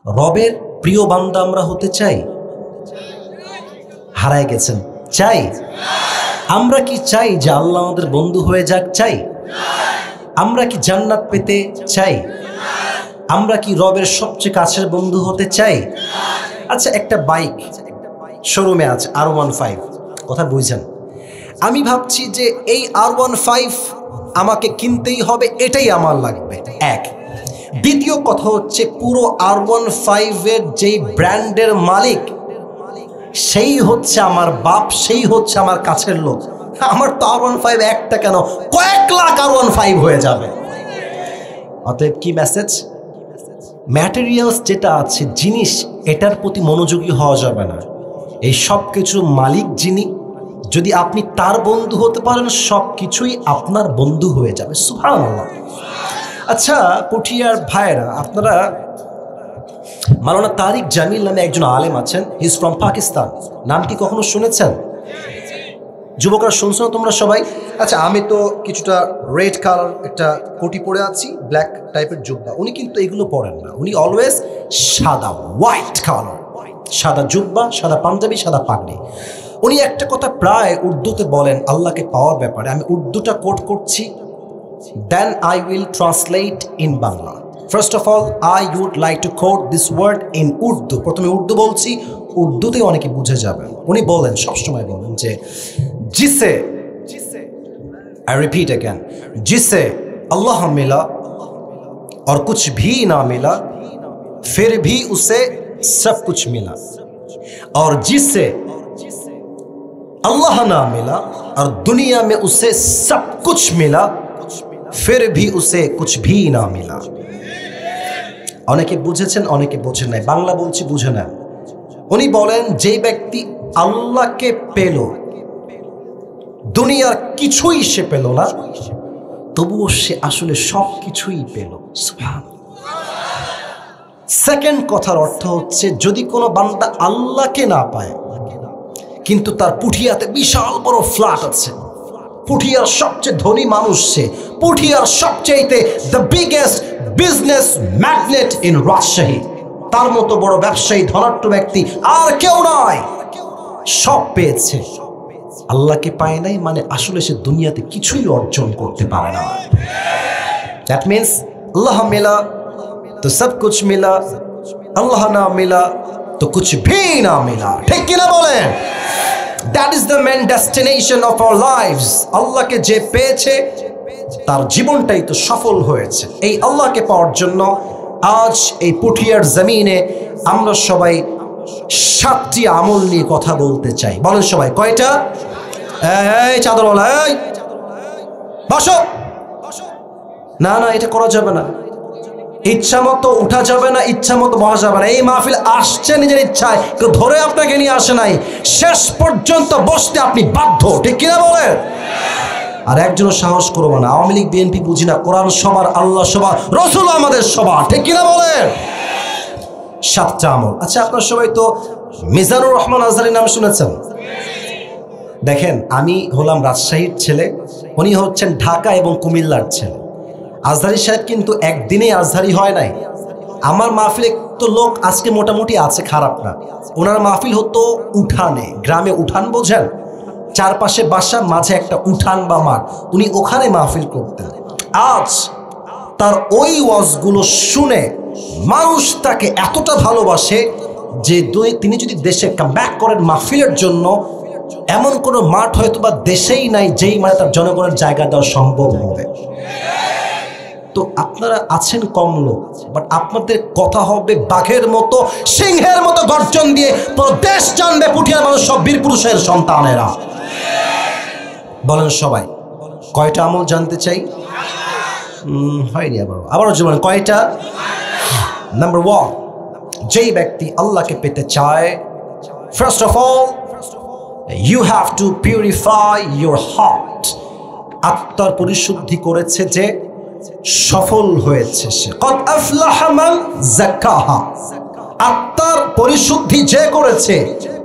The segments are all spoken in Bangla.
রবের প্রিয় বান্দা আমরা হতে চাই? হারায় গেছেন, চাই? আমরা কি চাই যে আল্লাহ আমাদের বন্ধু হয়ে যাক? চাই? আমরা কি জান্নাত পেতে চাই? আমরা কি রবের সবচেয়ে কাছের বন্ধু হতে চাই? আচ্ছা, একটা বাইক শোরুমে আছে R15, কথা বুঝছেন? আমি ভাবছি যে এই R15 আমাকে কিনতেই হবে, এটাই আমার লাগবে। এক। দ্বিতীয় কথা হচ্ছে, পুরো R15-এর যেই ব্র্যান্ডের মালিক সেই হচ্ছে আমার বাপ, সেই হচ্ছে আমার কাছের লোক। আমার তো R15 একটা কেন, কয়েক লাখ R15 হয়ে যাবে। অতএব কি মেসেজ? ম্যাটেরিয়ালস যেটা আছে, জিনিস, এটার প্রতি মনোযোগী হওয়া যাবে না। এই সব কিছুর মালিক যিনি, যদি আপনি তার বন্ধু হতে পারেন, সব কিছুই আপনার বন্ধু হয়ে যাবে। সুবহানাল্লাহ। আচ্ছা পুঠিয়ার ভাইরা, আপনারা মাওলানা তারিক জামিল নামে একজন আলেম আছেন, হি ইজ ফ্রম পাকিস্তান। নাম কি কখনো শুনেছেন? যুবকরা শুনছো তোমরা সবাই? আচ্ছা, আমি তো কিছুটা রেড কালার একটা কোটি পরে আছি, ব্ল্যাক টাইপের জুব্বা। উনি কিন্তু এগুলো পরেন না, উনি অলওয়েজ সাদা, হোয়াইট কালার, সাদা জুব্বা, সাদা পাঞ্জাবি, সাদা পাগড়ি। উনি একটা কথা প্রায় উর্দুতে বলেন আল্লাহকে পাওয়ার ব্যাপারে। আমি উর্দুটা কোট করছি, then I will translate in Bangla. First of all, I would like to quote this word in Urdu. প্রথমে উর্দু বলছি, উর্দুতে অনেকে বুঝে যাবেন। উনি বলেন, সবসময় বলেন যে जिसे, I repeat again, जिसे अल्लाह मिला और कुछ भी ना मिला, फिर भी उसे सब कुछ मिला, और जिसे अल्लाह ना मिला और दुनिया में उसे सब कुछ मिला, फिर भी उसे कुछ भी ना मिला। অনেকে বুঝেছেন, অনেকে বোঝেন নাই, বাংলা বলছি, বুঝে নেন। উনি বলেন, যে ব্যক্তি আল্লাহকে পেল, দুনিয়ার কিছুই সে পেল না, তবুও সে আসলে সব কিছুই পেল। সেকেন্ড কথার অর্থ হচ্ছে, যদি কোনো বান্দা আল্লাহকে না পায়, কিন্তু তার পুঠিয়াতে বিশাল বড় ফ্ল্যাট আছে, পুঠিয়ার সবচেয়ে ধনী মানুষ সে, পুঠিয়ার সবচেয়ে the biggest business magnate in Rajshahi, তার মতো বড় ব্যবসায়ী ধনাঢ্য ব্যক্তি আর কেউ নয়, সব পেয়েছে, আল্লাহকে পায় নাই, মানে আসলে সে দুনিয়াতে কিছুই অর্জন করতে পারে না। দ্যাট মিনস আল্লাহ মিলা তো সব কুছ মিলা, আল্লাহ না মিলা তো কুছ ভি না মিলা। ঠিক কিনা বলেন? That is the main destination of our lives. আল্লাহকে যে পেয়েছে তার জীবনটাই তো সফল হয়েছে। এই আল্লাহকে পাওয়ার জন্য আজ এই পুঠিয়ার জমিনে আমরা সবাই 7টি আমল নিয়ে কথা বলতে চাই। বলেন সবাই, কয়টা? এই চাদরওয়ালা, এই বসো। না না, এটা করা যাবে না। ইচ্ছা মতো উঠা যাবে না, ইচ্ছা মতো বসা যাবে না। এই মাহফিল আসছে নিজের ইচ্ছায়, কেউ ধরে আপনাকে নিয়ে আসে নাই। শেষ পর্যন্ত বসতে আপনি বাধ্য। ঠিক কিনা বলেন? আর একজনও সাহস করবো না, আওয়ামী লীগ বিএনপি বুঝি না, কোরআন সবার, আল্লাহ সবার, রসুল আমাদের সবার। ঠিক কিনা বলেন? 7টা আমল। আচ্ছা, আপনার সবাই তো মিজানুর রহমান আজহারীর নাম শুনেছেন? দেখেন, আমি হলাম রাজশাহীর ছেলে, উনি হচ্ছেন ঢাকা এবং কুমিল্লার ছেলে। আজহারী সাহেব কিন্তু একদিনেই আজহারী হয় নাই। আমার মাহফিলে তো লোক আজকে মোটামুটি আছে, খারাপ না। ওনার মাহফিল হতো উঠানে, গ্রামে উঠান বোঝেন, চারপাশে বাসা, মাঝে একটা উঠান বা মাঠ, উনি ওখানে মাহফিল করতেন। আজ তার ওই ওয়াজগুলো শুনে মানুষ তাকে এতটা ভালোবাসে যে তিনি যদি দেশে কামব্যাক করেন মাহফিলের জন্য, এমন কোনো মাঠ হয়তো বা দেশেই নাই যেই মানে তার জনগণের জায়গা দেওয়া সম্ভব হবে। তো আপনারা আছেন কম লোক, বাট আপনাদের কথা হবে বাঘের মতো, সিংহের মতো গর্জন দিয়ে পুরো দেশ জানবে পুঠিয়ার মানুষ সব বীর পুরুষের সন্তানেরা। বলেন সবাই, কয়টা আমল জানতে চাই? হয়নি, আবারও জীবন কয়টা? নাম্বার 1, যেই ব্যক্তি আল্লাহকে পেতে চায়, first of all you have to purify your heart. আত্মার পরিশুদ্ধি করেছে যে সফল হয়েছে সে। قد أفلح من زكاها। আত্মার পরিশুদ্ধি যে করেছে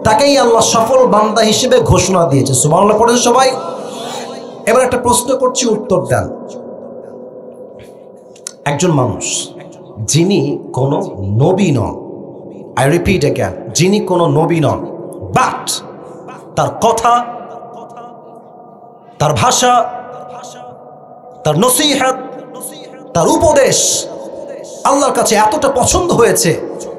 তাকেই আল্লাহ সফল বান্দা হিসেবে ঘোষণা দিয়েছে। সুবহানাল্লাহ পড়েন সবাই। এবার একটা প্রশ্ন করছি, উত্তর দেন। একজন মানুষ যিনি কোনো নবী নন, আই রিপিট অ্যাগেন, যিনি কোনো নবী নন, বাট তার কথা, তার ভাষা, তার নসিহত, তার উপদেশ আল্লাহর কাছে এতটা পছন্দ হয়েছে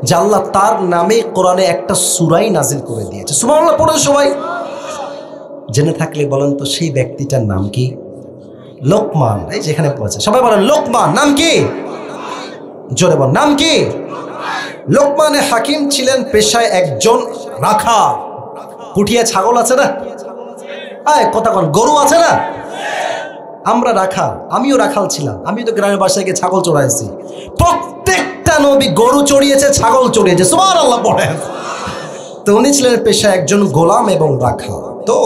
যে আল্লাহ তার নামে কোরআনে একটা সূরাই নাজিল করে দিয়েছে। সুবহানাল্লাহ পড়ে সবাই। জেনে থাকলে বলেন তো সেই ব্যক্তিটার নাম কি? লোকমান। এই যেখানে পড়েছে সবাই বলেন লোকমান। নাম কি? জোরে বল, নাম কি? লোকমানে হাকিম ছিলেন পেশায় একজন রাখাল। পুঠিয়া ছাগল আছে না, কথা কোন, গরু আছে না, আমরা রাখাল, আমিও রাখাল ছিলাম, আমিও তো গ্রামের বাসায় গিয়ে ছাগল চড়াইছি। প্রত্যেকটা নবী গরু চড়িয়েছে, ছাগল চড়িয়েছে, সুবহানাল্লাহ পড়েন। তো উনি ছিলেন পেশায় একজন গোলাম এবং রাখাল। তো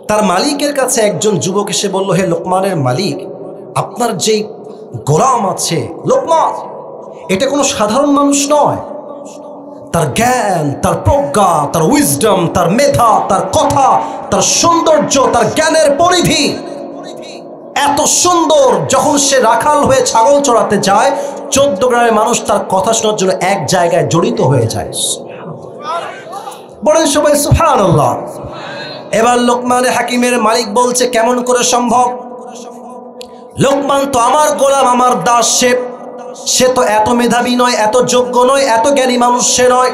তার মালিকের কাছে একজন যুবক এসে বলল, হে লোকমানের মালিক, আপনার যে গোলাম আছে লোকমান, এটা কোনো সাধারণ মানুষ নয়। তার জ্ঞান, তার প্রজ্ঞা, তার উইজডম, তার মেধা, তার কথা, তার সৌন্দর্য, তার জ্ঞানের পরিধি এত সুন্দর, যখন সে রাখাল হয়ে ছাগল চড়াতে যায় 14 গ্রামের মানুষ তার কথা শোনার জন্য এক জায়গায় জড়িত হয়ে যায়। বলেন সবাই সুবহানাল্লাহ। এবার লোকমান হাকিমের মালিক বলছে, কেমন করে সম্ভব? লোকমান তো আমার গোলাম, আমার দাস, সে তো এত মেধাবী নয়, এত যোগ্য নয়, এত জ্ঞানী মানুষ সে নয়।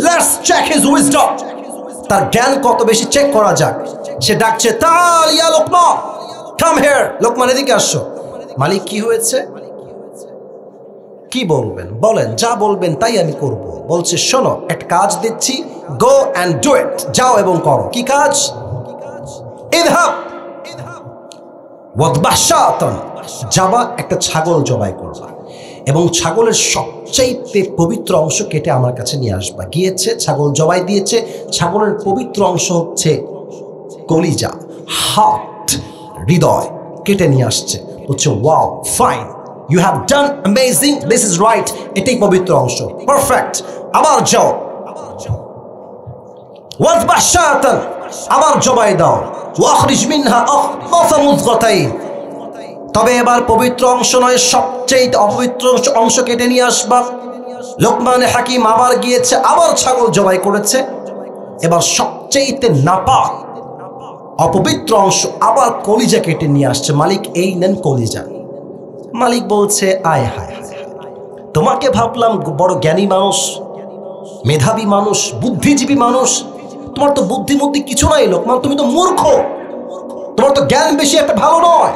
লেটস চেক হিজ উইজডম, তার জ্ঞান কত বেশি চেক করা যাক। সে ডাকছে, তাল ইয়া লোকমান, কাম হিয়ার। লোকমান এদিকে আসো। মালিক, কি হয়েছে? কি বলবেন বলেন, যা বলবেন তাই আমি করব। বলছে, শোনো, একটা কাজ দিচ্ছি, গো অ্যান্ড ডু ইট, যাও এবং করো। কি কাজ? ইযহাব ওয়াদবাহ শাতান, যাবা একটা ছাগল জবাই করবা এবং ছাগলের সবচেয়ে পবিত্র অংশ কেটে আমার কাছে নিয়ে আসবা। গিয়েছে, ছাগল জবাই দিয়েছে। ছাগলের পবিত্র অংশ হচ্ছে কলিজা, হার্ট, হৃদয়, কেটে নিয়ে আসছে। বলছে, wow, fine, you have done amazing, this is right, এটাই পবিত্র অংশ, পারফেক্ট। আবার যাও, ওয়াদবাহ শাতান, আবার জবাই দাও, ওয়াখরিজ মিনহা আখবাসা মুযগাতাইন, তবে এবার পবিত্র অংশ নয়, সবচেয়ে অপবিত্র অংশ কেটে নিয়ে আসবা। লোকমান হাকিম আবার গিয়েছে, আবার ছাগল জবাই করেছে। এবার সবচেয়ে নাপাক অপবিত্র অংশ আবার কলিজা কেটে নিয়ে আসছে। মালিক, এই নেন কলিজা। মালিক বলছে, আয় হায় হায়, তোমাকে ভাবলাম বড় জ্ঞানী মানুষ, মেধাবী মানুষ, বুদ্ধিজীবী মানুষ, তোমার তো বুদ্ধিমতি কিছু নাই লোকমান, তুমি তো মূর্খ, তোমার তো জ্ঞান বেশি একটা ভালো নয়।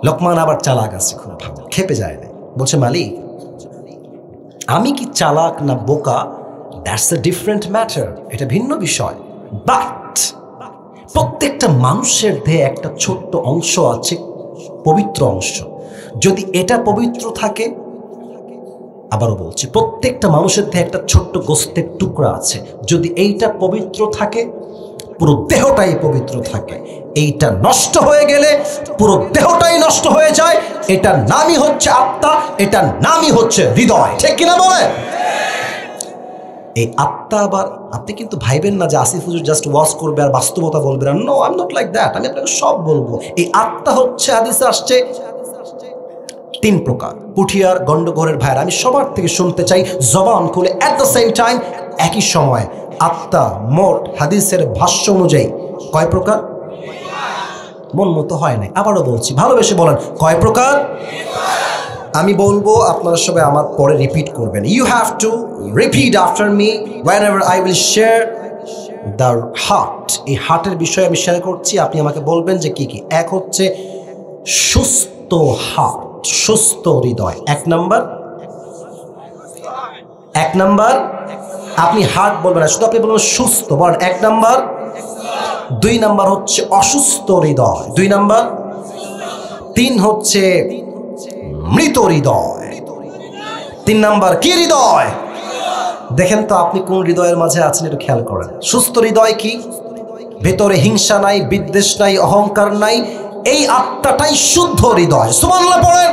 লোকমান আবার চালাক আছে, খুব ভালো, খেপে যায় না। বলছে, মালিক, আমি কি চালাক না বোকা, দ্যাটস এ ডিফারেন্ট ম্যাটার, এটা ভিন্ন বিষয়। বাট প্রত্যেকটা মানুষের দেহে একটা ছোট্ট অংশ আছে, পবিত্র অংশ। যদি এটা পবিত্র থাকে, আবারও বলছি, প্রত্যেকটা মানুষের দেহে একটা ছোট্ট গোস্তের টুকরা আছে, যদি এইটা পবিত্র থাকে, পুরো দেহটাই পবিত্র থাকে। এইটা নষ্ট হয়ে গেলে পুরো দেহটাই নষ্ট হয়ে যায়। এটার নামই হচ্ছে আত্মা, এটার নামই হচ্ছে হৃদয়, ঠিক কিনা বলে? এই আত্মা, আবার আপনি কিন্তু ভাইবেন না যে আসিফ হুজুর জাস্ট ওয়াজ করবে আর বাস্তবতা বলবে না। No, I am not like that, আমি আপনাকে সব বলবো। এই আত্মা হচ্ছে, হাদিসে আসছে 3 প্রকার। পুঠিয়ার গন্ডগোরের ভাইরা, আমি সবার থেকে শুনতে চাই জবান খুলে, অ্যাট দ্য সেম টাইম একই সময়। আত্মা মোট হাদিসের ভাষ্য অনুযায়ী কয় প্রকার? মন মতো হয় নাই, আবারও বলছি, ভালোবেসে বলেন, কয় প্রকার? আমি বলবো, আপনারা সবাই আমার পরে রিপিট করবেন। You have to repeat after me whenever I will share the heart। এই হার্টের বিষয়ে আমি শেয়ার করছি, আপনি আমাকে বলবেন যে কি কি। এক হচ্ছে সুস্থ হার্ট, সুস্থ হৃদয়, 1 নাম্বার। আপনি হার্ট বলবেন না, শুধু আপনি বলবেন সুস্থ, বলেন 1 নাম্বার। 2 নাম্বার হচ্ছে অসুস্থ হৃদয়, 2 নাম্বার। 3 হচ্ছে মৃত হৃদয়, 3 নাম্বার কি হৃদয়? দেখেন তো আপনি কোন হৃদয়ের মাঝে আছেন, একটু খেয়াল করেন। সুস্থ হৃদয় কি? ভেতরে হিংসা নাই, বিদ্বেষ নাই, অহংকার নাই, এই আত্মাটাই শুদ্ধ হৃদয়, সুবহানাল্লাহ পড়েন।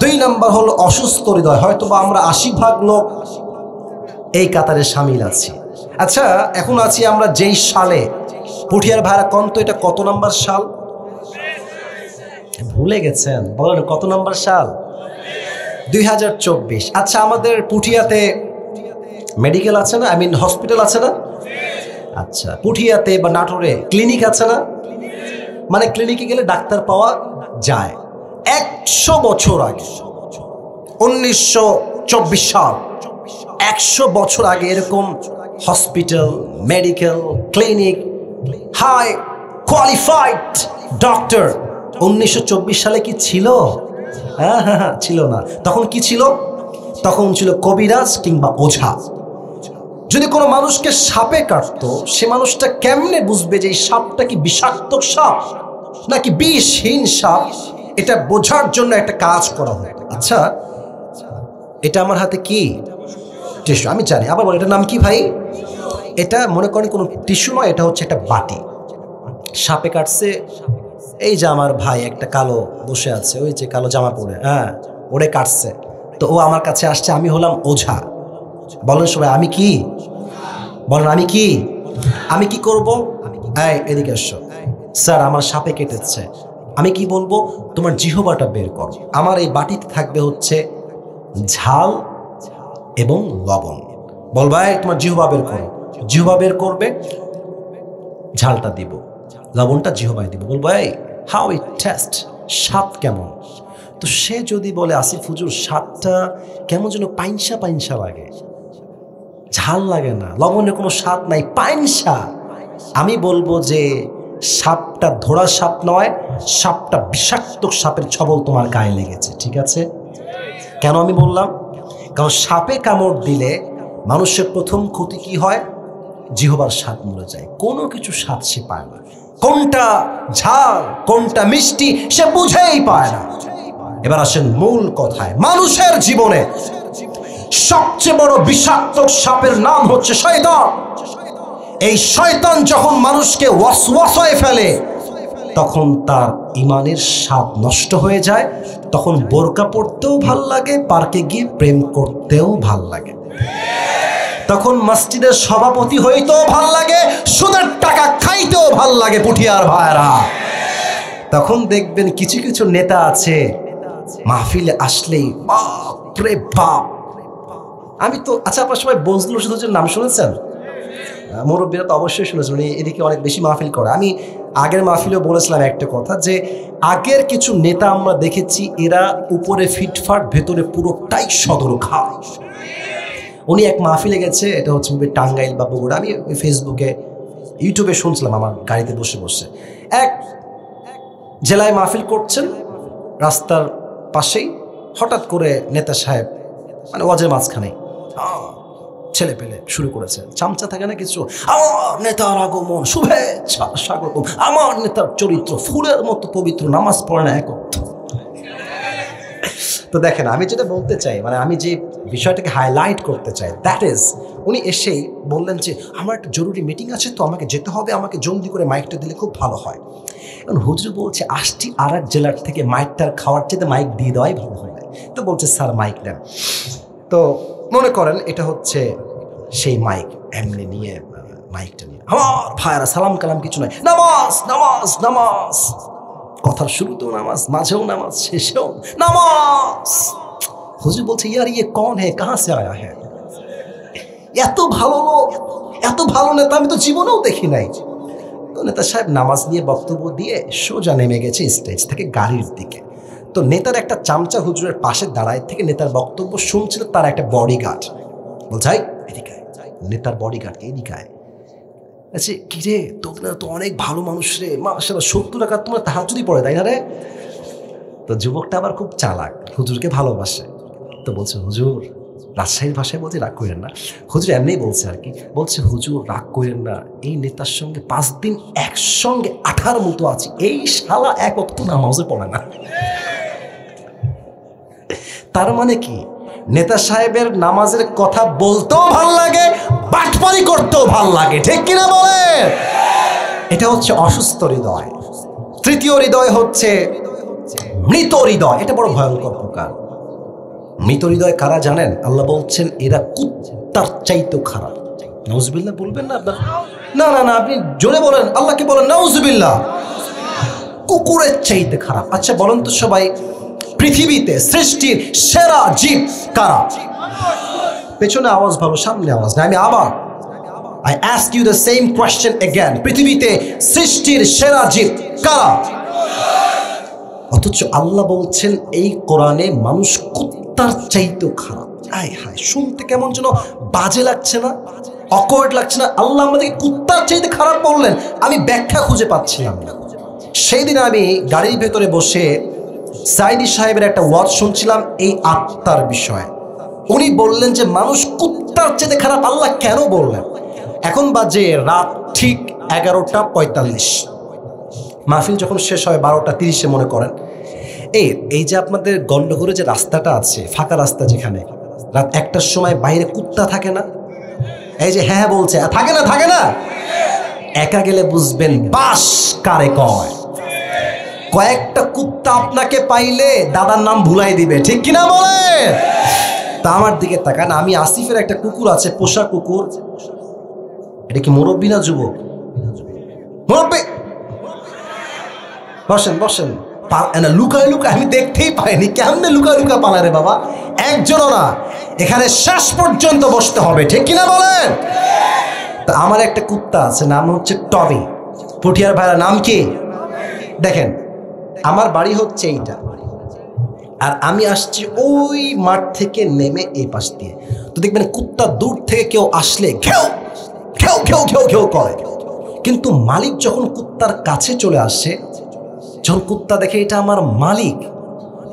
2 নাম্বার হলো অসুস্থ হৃদয়। হয়তো বা আমরা 80% লোক এই কাতারে শামিল আছি। আচ্ছা, এখন আছি আমরা যেই সালে, পুঠিয়ার ভাইরা কন্ত, এটা কত নাম্বার সাল? ভুলে গেছেন? বলেন কত নাম্বার সাল? 2024। আচ্ছা, আমাদের পুঠিয়াতে মেডিকেল আছে না, হসপিটাল আছে না? আচ্ছা, পুঠিয়াতে বা নাটোরে ক্লিনিক আছে না? মানে ক্লিনিকে গেলে ডাক্তার পাওয়া যায়। 100 বছর আগে, 1924 সাল, 100 বছর আগে এরকম hospital, medical, clinic, high qualified doctor 1924 সালে কি ছিল? হ্যাঁ, ছিল না। তখন কি ছিল? তখন ছিল কবিরাজ কিংবা ওঝা। যদি কোনো মানুষকে সাপে কাটতো, সে মানুষটা কেমনে বুঝবে যে এই সাপটা কি বিষাক্ত সাপ নাকি বিষহীন সাপ? এটা বোঝার জন্য একটা কাজ করা হয়। আচ্ছা, এটা আমার হাতে কি টিস্যু, আমি জানি। আবার বলে, এটার নাম কি ভাই? এটা মনে করেন কোনো টিস্যু নয়, এটা হচ্ছে একটা বাটি। সাপে কাটছে, এই যে আমার ভাই একটা কালো বসে আছে, ওই যে কালো জামা পরে, হ্যাঁ, ওরে কাটছে। তো ও আমার কাছে আসছে, আমি হলাম ওঝা। বলেন সবাই, আমি কি? বলেন, আমি কি? আমি কি করবো? এদিকে আসো। স্যার, আমার সাপে কেটেছে। আমি কি বলবো? তোমার জিহ্বাটা বের করো। আমার এই বাটিতে থাকবে হচ্ছে ঝাল এবং লবণ। বল ভাই, তোমার জিহ্বা বের করো। জিহ্বা বের করবে, ঝালটা দিব, লবণটা জিহ্বায় দিব। বল ভাই, হাউ ইট টেস্ট, স্বাদ কেমন? তো সে যদি বলে, আসিফ হুজুর স্বাদটা কেমন যেন পাইনসা পাইনসা লাগে, ঝাল লাগে না, লবণের কোনো স্বাদ নাই, পাইনসা। আমি বলবো যে সাপটা ধরা সাপ নয়, সাপটা বিষাক্ত সাপের ছবল তোমার গায়ে লেগেছে। ঠিক আছে? কেন আমি বললাম? কারণ সাপে কামড় দিলে মানুষের প্রথম ক্ষতি কি হয়? জিহ্বার স্বাদ মরে যায়, কোনো কিছু স্বাদ সে পায় না। কোনটা ঝাল কোনটা মিষ্টি সে বুঝেই পায় না। এবার আসেন মূল কথায়। মানুষের জীবনে সবচেয়ে বড় বিষাক্ত সাপের নাম হচ্ছে শয়তান। এই শয়তান যখন মানুষকে ওয়াসওয়াসায় ফেলে, তখন তার ইমানের স্বাদ নষ্ট হয়ে যায়। তখন বোরকা পড়তেও ভাল লাগে, পার্কে গিয়ে প্রেম করতেও ভাল লাগে, তখন মসজিদের সভাপতি হইতেও ভাল লাগে, সুদের টাকা খাইতেও ভাল লাগে। পুঠিয়ার ভাইরা, তখন দেখবেন কিছু কিছু নেতা আছে মাহফিলে আসলেই বাপ রে বাপ। আমি তো, আচ্ছা, আপনার সবাই বজলুল রশিদের নাম শুনেছেন? মুরব্বীরা তো অবশ্যই শুনেছেন, উনি এদিকে অনেক বেশি মাহফিল করে। আমি আগের মাহফিলেও বলেছিলাম একটা কথা, যে আগের কিছু নেতা আমরা দেখেছি, এরা উপরে ফিটফাট, ভেতরে পুরোটাই সদর খায়। উনি এক মাহফিলে গেছে, এটা হচ্ছে টাঙ্গাইল বা বগুড়া। আমি ওই ফেসবুকে ইউটিউবে শুনছিলাম আমার গাড়িতে বসে বসে। এক জেলায় মাহফিল করছেন, রাস্তার পাশেই হঠাৎ করে নেতা সাহেব, মানে ওয়াজের মাঝখানে ছেলে পেলে শুরু করেছে, চামচা থাকে না কিছু, আমার নেতার আগমন, শুভেচ্ছা স্বাগতম, আমার নেতার চরিত্র ফুলের মতো পবিত্র, নামাজ পড়ে না এক অর্থ। তো দেখেন, আমি যেটা বলতে চাই, মানে আমি যে বিষয়টাকে হাইলাইট করতে চাই, দ্যাট ইজ, উনি এসেই বললেন যে আমার একটা জরুরি মিটিং আছে, তো আমাকে যেতে হবে, আমাকে জলদি করে মাইকটা দিলে খুব ভালো হয়। কারণ হুজুর বলছে আসছি আর এক জেলার থেকে, মাইকটার খাওয়ার চেয়ে মাইক দিয়ে দেওয়াই ভালো হয়। তো বলছে স্যার মাইক দেন। তো মনে করেন এটা হচ্ছে সেই মাইক, এমনি নিয়ে মাইকটা নিয়ে, আমার ভাইরা সালাম কালাম কিছু নয়, নামাজ নামাজ নামাজ, কথার শুরুতেও নামাজ, মাঝেও নামাজ, শেষেও নামাজ। হুজুর বলছে ইয়ার ইয়ে কন হে, কাহা সে আয়া হে? এত ভালো লোক, এত ভালো নেতা আমি তো জীবনেও দেখি নাই। তো নেতা সাহেব নামাজ নিয়ে বক্তব্য দিয়ে সোজা নেমে গেছে স্টেজ থেকে গাড়ির দিকে। তো নেতার একটা চামচা হুজুরের পাশে দাঁড়ায় থেকে নেতার বক্তব্য শুনছিল তার একটা বডিগার্ড। বলছে এদিকে, নেতার বডিগার্ডকে এদিকে আয়। আচ্ছা, কি রে, তোরা তো অনেক ভালো মানুষ রে, মাশাআল্লাহ, 70 টাকা তোমরা তাহাজ্জুদই পড়ে, তাই না রে? তো যুবকটা আবার খুব চালাক, হুজুরকে ভালোবাসে। তো বলছে, হুজুর, রাজশাহীর ভাষায় বলছে রাগ করেন না, হুজুর এমনিই বলছে আর কি, বলছে হুজুর রাগ করেন না, এই নেতার সঙ্গে 5 দিন একসঙ্গে 18 মতো আছি, এই শালা এক ওয়াক্ত নামাজে পড়ে না। তার মানে কি, নেতা সাহেবের নামাজের কথা বলতেও ভাল লাগে, বাটপারি করতেও ভাল লাগে, ঠিক কিনা বলে? এটা হচ্ছে অসুস্থ হৃদয়। তৃতীয় হৃদয় হচ্ছে মৃত হৃদয়। এটা বড় ভয়ঙ্কর প্রকার। মৃত হৃদয় কারা জানেন? আল্লাহ বলছেন এরা কুত্তার চাইতেও খারাপ। নাউজুবিল্লাহ বলবেন না আপনার? না না না, আপনি জোরে বলেন, আল্লাহকে বলেন নাউজুবিল্লাহ। কুকুরের চাইতে খারাপ। আচ্ছা বলেন তো সবাই, পৃথিবীতে সৃষ্টির সেরা জীব কারা? পেছনে আওয়াজ ভালো, সামনে আওয়াজ না। আমি আবার I ask you the same question again. পৃথিবীতে সৃষ্টির সেরা জীব কারা? অথচ আল্লাহ বলছেন এই কোরআনে মানুষ কুত্তার চাইতেও খারাপ। হায় হায়, শুনতে কেমন যেন বাজে লাগছে না, অকওয়ার্ড লাগছে না? আল্লাহ আমাদেরকে কুত্তার চাইতে খারাপ বললেন, আমি ব্যাখ্যা খুঁজে পাচ্ছিলাম না। সেই দিন আমি গাড়ির ভেতরে বসে সাইদি সাহেবের একটা ওয়াজ শুনছিলাম এই আত্মার বিষয়ে। উনি বললেন যে মানুষ কুত্তার চাইতে খারাপ, আল্লাহ কেন বললেন? এখন বাজে রাত ঠিক 11:45। মাহফিল যখন শেষ হয় 12:30 মনে করেন। এই যে আপনাদের গন্ডগোলে যে রাস্তাটা আছে, ফাঁকা রাস্তা, যেখানে রাত 1টার সময় বাইরে কুত্তা থাকে না? এই যে হ্যাঁ বলছে, থাকে না? থাকে না? একা গেলে বুঝবেন বাস কারে কয়। কয়েকটা কুত্তা আপনাকে পাইলে দাদার নাম ভুলাই দিবে, ঠিক কিনা বলে? তা আমার দিকে তাকান, আমি আসিফের একটা কুকুর আছে, পোষা কুকুর। এটা কি মুরব্বী না যুবক? মুরব্বী, বসেন বসেন। লুকায় লুকায় আমি দেখতেই পাইনি, কেমনে লুকায় লুকায় পালা রে বাবা? একজনও না, এখানে শেষ পর্যন্ত বসতে হবে, ঠিক কিনা বলেন? তা আমার একটা কুত্তা আছে, নাম হচ্ছে টমি। পুঠিয়ার ভাইরা নাম কি? দেখেন, আমার বাড়ি হচ্ছে এইটা, আর আমি আসছি ওই মাঠ থেকে নেমে এই পাশ দিয়ে। তো দেখবেন কুত্তা দূর থেকে কেউ আসলে ঘেউ ঘেউ ঘেউ ঘেউ ঘেউ করে, কিন্তু মালিক যখন কুত্তার কাছে চলে আসে, যখন কুত্তা দেখে এটা আমার মালিক,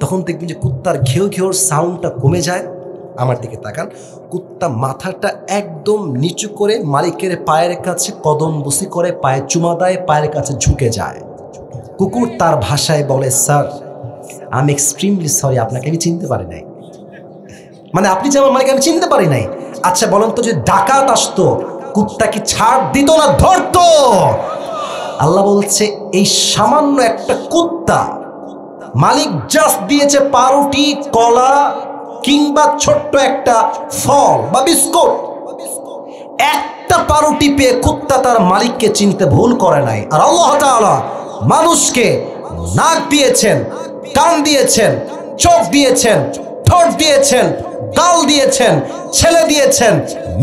তখন দেখবেন যে কুত্তার ঘেউ ঘেউর সাউন্ডটা কমে যায়। আমার দিকে তাকান, কুত্তা মাথাটা একদম নিচু করে মালিকের পায়ের কাছে কদম বসি করে পায়ে চুমা দেয়, পায়ের কাছে ঝুঁকে যায়। কুকুর তার ভাষায় বলে, sir I am extremely sorry, আপনাকে আমি চিনতে পারি নাই। মানে আপনি যে আমার মালিক, আমি চিনতে পারি নাই। আচ্ছা বলেন তো, যে ডাকাত আসতো, কুত্তা কি ছাড় দিত না ধরতো? আল্লাহ বলছে এই সামান্য একটা কুত্তা, মালিক জাস্ট দিয়েছে পাউরুটি, কলা কিংবা ছোট্ট একটা ফল বা বিস্কুট, একটা পাউরুটি পেয়ে কুত্তা তার মালিককে চিনতে ভুল করে নাই। আর আল্লাহ তাআলা মানুষকে নাক দিয়েছেন, কান দিয়েছেন, চোখ দিয়েছেন, ঠোঁট দিয়েছেন, গাল দিয়েছেন, ছেলে দিয়েছেন,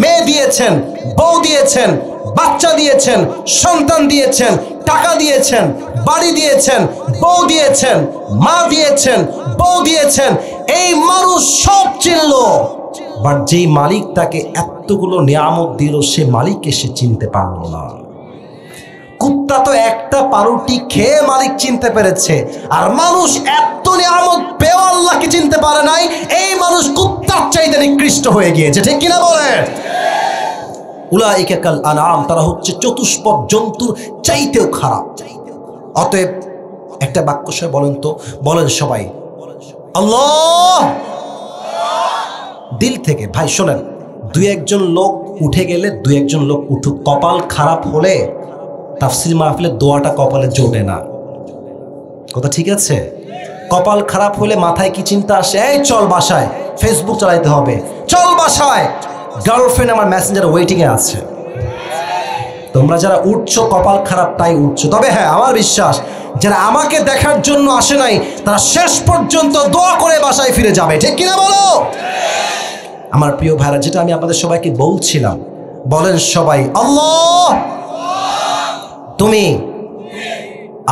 মেয়ে দিয়েছেন, বউ দিয়েছেন, বাচ্চা দিয়েছেন, সন্তান দিয়েছেন, টাকা দিয়েছেন, বাড়ি দিয়েছেন, বউ দিয়েছেন, মা দিয়েছেন, বউ দিয়েছেন। এই মানুষ সব চিনল, বাট যেই মালিক তাকে এতগুলো নিয়ামত দিল, সে মালিককে সে চিনতে পারল না। কুত্তা তো একটা পাউরুটি খেয়ে মালিক চিনতে পেরেছে, আর মানুষ এত নিয়ামত পেয়েও আল্লাহকে চিনতে পারে নাই। এই মানুষ কুত্তার চাইতে নিকৃষ্ট হয়ে গিয়েছে, ঠিক কিনা বলেন? উলাইকা কাল আনআম, তারা হচ্ছে চতুষ্পদ জন্তুর চাইতেও খারাপ। অতএব একটা বাক্য সবাই বলেন তো, বলেন সবাই আল্লাহ। দিল থেকে ভাই শোনেন, দুই একজন লোক উঠে গেলে দুই একজন লোক উঠুক, কপাল খারাপ হলে তাফসীর মাহফিলে দোয়াটা কপালে জোটে না। কথা ঠিক আছে? কপাল খারাপ হলে মাথায় কি চিন্তা আসে? এই চল বাসায় ফেসবুক চালাইতে হবে, চল বাসায় গার্লফ্রেন্ড আমার মেসেঞ্জারে ওয়েটিং এ আছে। তোমরা যারা উঠছো কপাল খারাপ তাই উঠছো। তবে হ্যাঁ, আমার বিশ্বাস যারা আমাকে দেখার জন্য আসে নাই, তারা শেষ পর্যন্ত দোয়া করে বাসায় ফিরে যাবে, ঠিক কিনা বলো? আমার প্রিয় ভাইরা, যেটা আমি আপনাদের সবাইকে বলছিলাম, বলেন সবাই আল্লাহ। তুমি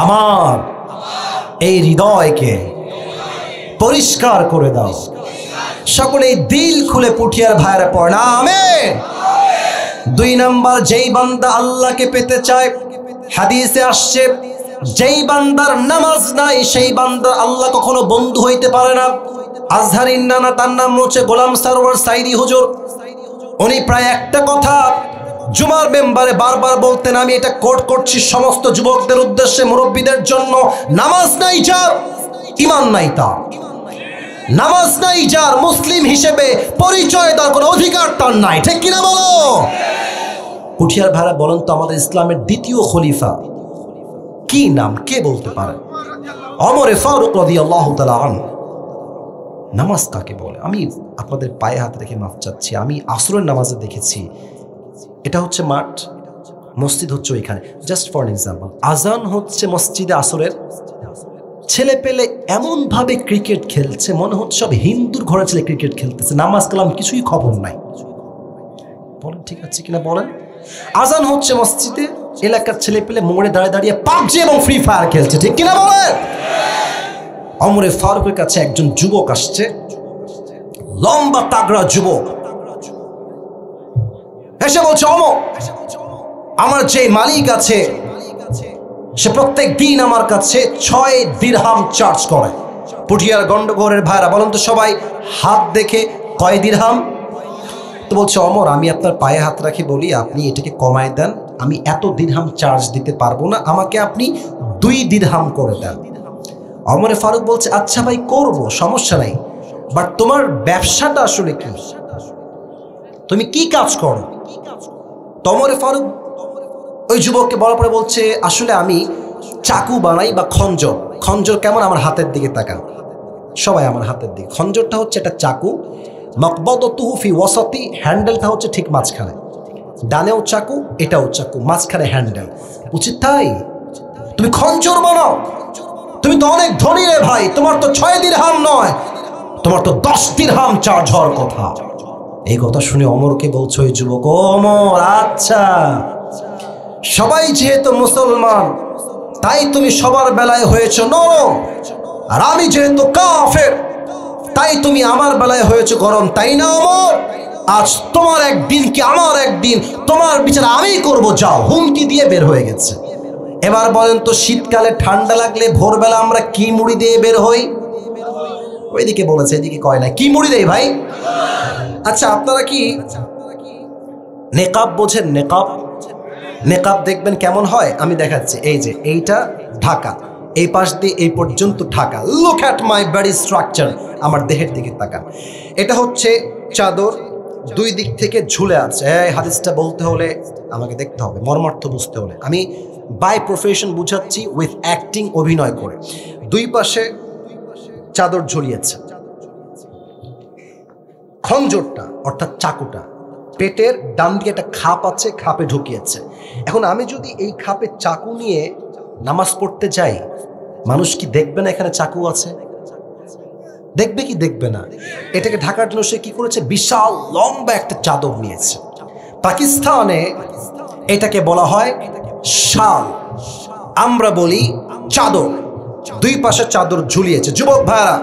আমার এই হৃদয়কে পরিষ্কার করে দাও। সকলে দিল খুলে পুঠিয়ার ভাইরা পড়ে না আমিন। 2 নাম্বার, যেই বান্দা আল্লাহকে পেতে চায়, হাদিসে আসছে যেই বান্দার নামাজ নাই সেই বান্দা আল্লাহ কখনো বন্ধু হইতে পারে না। আজহারিন নানা, তার নাম হচ্ছে গোলাম সরওয়ার সাইদি হুজুর। উনি প্রায় একটা কথা জুমার মেম্বারে বারবার বলতেন, আমি এটা কোট করছি সমস্ত যুবকদের উদ্দেশ্যে, মুরব্বীদের জন্য, নামাজ নাই যার, ঈমান নাই তার। নামাজ নাই যার, মুসলিম হিসেবে পরিচয় দেওয়ার কোনো অধিকার তার নাই, ঠিক কিনা বলো? পুঠিয়ার ভাইরা বলেন তো, আমাদের ইসলামের দ্বিতীয় খলিফা কি নাম, কে বলতে পারে? ওমর ফারুক রাদিয়াল্লাহু তাআলা আনহু। নামাজ কাকে বলে? আমি আপনাদের পায়ে হাত রেখে মাফ চাচ্ছি, আমি আসরের নামাজে দেখেছি, এটা হচ্ছে মাঠ, মসজিদ হচ্ছে ওইখানে। জাস্ট ফর এক্সাম্পল, আজান হচ্ছে মসজিদে আসরের ছেলে পেলে এমনভাবে ক্রিকেট খেলছে মনে হচ্ছে সব হিন্দুর ঘরে ছেলে ক্রিকেট খেলতেছে, নামাজ কালাম কিছুই খবর নাই। বলেন ঠিক আছে কিনা বলেন? আজান হচ্ছে মসজিদে, এলাকার ছেলে পেলে মোড়ে দাঁড়িয়ে দাঁড়িয়ে পাবজি এবং ফ্রি ফায়ার খেলছে, ঠিক কিনা বলেন? ওমর ফারুকের কাছে একজন যুবক আসছে, লম্বা তাগড়া যুবক, এসে বলছে, ওমর, আমার যে মালিক আছে সে প্রত্যেক দিন আমার কাছে 6 দিরহাম চার্জ করে। পুঠিয়ার গন্ডগোরের ভাইরা বলেন তো সবাই হাত দেখে কয় দিরহাম? তো বলছে, ওমর, আমি আপনার পায়ে হাত রাখি বলি আপনি এটাকে কমায় দেন, আমি এত দিরহাম চার্জ দিতে পারবো না, আমাকে আপনি 2 দিরহাম করে দেন। ওমর ফারুক বলছে, আচ্ছা ভাই করব, সমস্যা নাই, বাট তোমার ব্যবসাটা আসলে কি, তুমি কি কাজ করো? ওমর ফারুক ওই যুবককে বলার পরে বলছে, আসলে আমি চাকু বানাই বা খঞ্জর। খঞ্জর কেমন? আমার হাতের দিকে তাকান সবাই, আমার হাতের দিকে। খঞ্জরটা হচ্ছে একটা চাকু, মাকবাদাতুহু ফি ওয়াসাতি, হ্যান্ডেলটা হচ্ছে ঠিক মাঝখানে, ডানেও চাকু এটাও চাকু, মাঝখানে হ্যান্ডেল। বলছি, তাই তুমি খঞ্জর বানাও? তুমি তো অনেক ধনী রে ভাই, তোমার তো 6 দিরহাম নয়, তোমার তো 10 দিরহাম চার্জ হওয়ার কথা। এই কথা শুনে ওমরকে বলছে ওই যুবক, ওমর, আচ্ছা সবাই যেহেতু মুসলমান তাই তুমি সবার বেলায় হয়েছো নরম, আর আমি যেহেতু কাফের তাই তুমি আমার বেলায় হয়েছো গরম, তাই না ওমর? আজ তোমার একদিন কি আমার একদিন, তোমার বিচার আমি করব, যাও। হুমকি দিয়ে বের হয়ে গেছে। এবার বলেন তো, শীতকালে ঠান্ডা লাগলে ভোরবেলা আমরা কি মুড়ি দিয়ে বের হই? ওইদিকে বলেছে, এদিকে কয় না, কি মুড়ি দেই ভাই? আচ্ছা, আপনারা কি নেকাব বোঝেন? নেকাব, নেকাব দেখবেন কেমন হয়, আমি দেখাচ্ছি। এই যে এইটা ঢাকা, এই পাশ দিয়ে এই পর্যন্ত Dhaka. Look at my body structure, আমার দেহের দিকে তাকান। এটা হচ্ছে চাদর, 2 দিক থেকে ঝুলে আছে। এই হাদিসটা বলতে হলে আমাকে দেখতে হবে, মর্মার্থ বুঝতে হলে। আমি বাই প্রফেশন বুঝাচ্ছি, উইথ অ্যাক্টিং, অভিনয় করে। 2 পাশে চাদর ঝুলিয়েছে। খঞ্জরটা অর্থাৎ চাকুটা পেটের ডান দিকে একটা খাপ আছে, খাপে ঢুকিয়েছে। এখন আমি যদি এই খাপে চাকু নিয়ে নামাজ পড়তে যাই, মানুষ কি দেখবে না এখানে চাকু আছে? দেখবে কি দেখবে না? এটাকে ঢাকার জন্য সে কি করেছে, বিশাল লম্বা একটা চাদর নিয়েছে। পাকিস্তানে এটাকে বলা হয় শাল, আমরা বলি চাদর। 2 পাশে চাদর ঝুলিয়েছে। যুবক ভাইরা,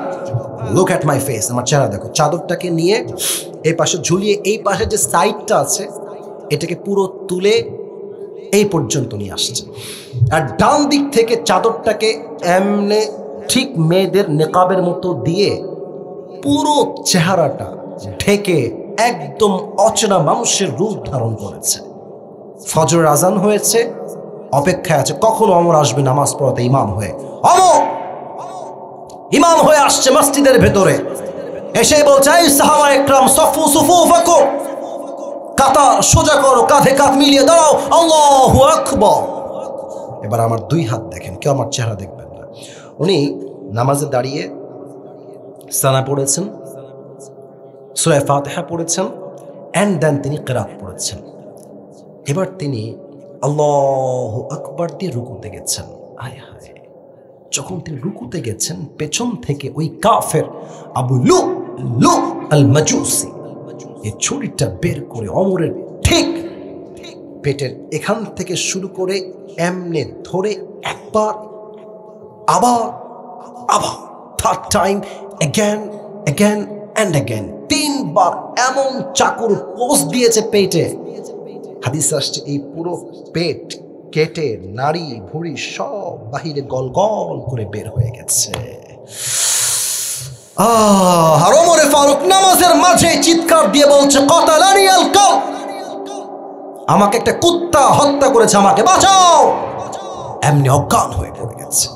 লুক অ্যাট মাই ফেস, আমার চেহারা দেখো। চাদরটাকে নিয়ে এই পাশে ঝুলিয়ে, এই পাশে যে সাইডটা আছে এটাকে পুরো তুলে এই পর্যন্ত নিয়ে আসছে। আর ডান দিক থেকে চাদরটাকে এমনে ঠিক মেয়েদের নেকাবের মতো দিয়ে পুরো চেহারাটা ঢেকে একদম অচেনা মানুষের রূপ ধারণ করেছে। ফজরের আজান হয়েছে, অপেক্ষায় আছে কখন ওমর আসবে নামাজ পড়াতে ইমাম হয়ে। ওমর ইমাম হয়ে আসছে মসজিদের ভেতরে, এসে বলছে, এই সাহাবা একরাম, সফু সুফুফাকুম, কাতার সোজা করো, কাঁধে কাঁধ মিলিয়ে দাঁড়াও, আল্লাহু আকবার। এবার আমার 2 হাত দেখেন, কেউ আমার চেহারা দেখবেন না। উনি নামাজে দাঁড়িয়ে সানা পড়েছেন, সূরা ফাতিহা পড়েছেন, এন্ড দেন তিনি কিরাত পড়েছেন। এবার তিনি আল্লাহু আকবার দিয়ে রুকুতে গেছেন। আয় হায়, যখন তিনি রুকুতে গেছেন, পেছন থেকে ওই কাফের আবু লু আল মাজুসি এই ছুরিটা বের করে ওমরের ঠিক পেটের এখান থেকে শুরু করে এমনে ধরে একবার, আবার, third time, again and again, 3 বার এমন চাকুর পোষ দিয়েছে পেটে। হাদিস আসছে এই পুরো পেট কেটে নাড়ি ভুঁড়ি সব বাহিরে গল গল করে বের হয়ে গেছে। আর ওমর ফারুক নামাজের মাঝে চিৎকার দিয়ে বলছে, কাতালানি আল কালব, আমাকে একটা কুত্তা হত্যা করেছে, আমাকে বাঁচাও। এমনি অজ্ঞান হয়ে পড়ে গেছে।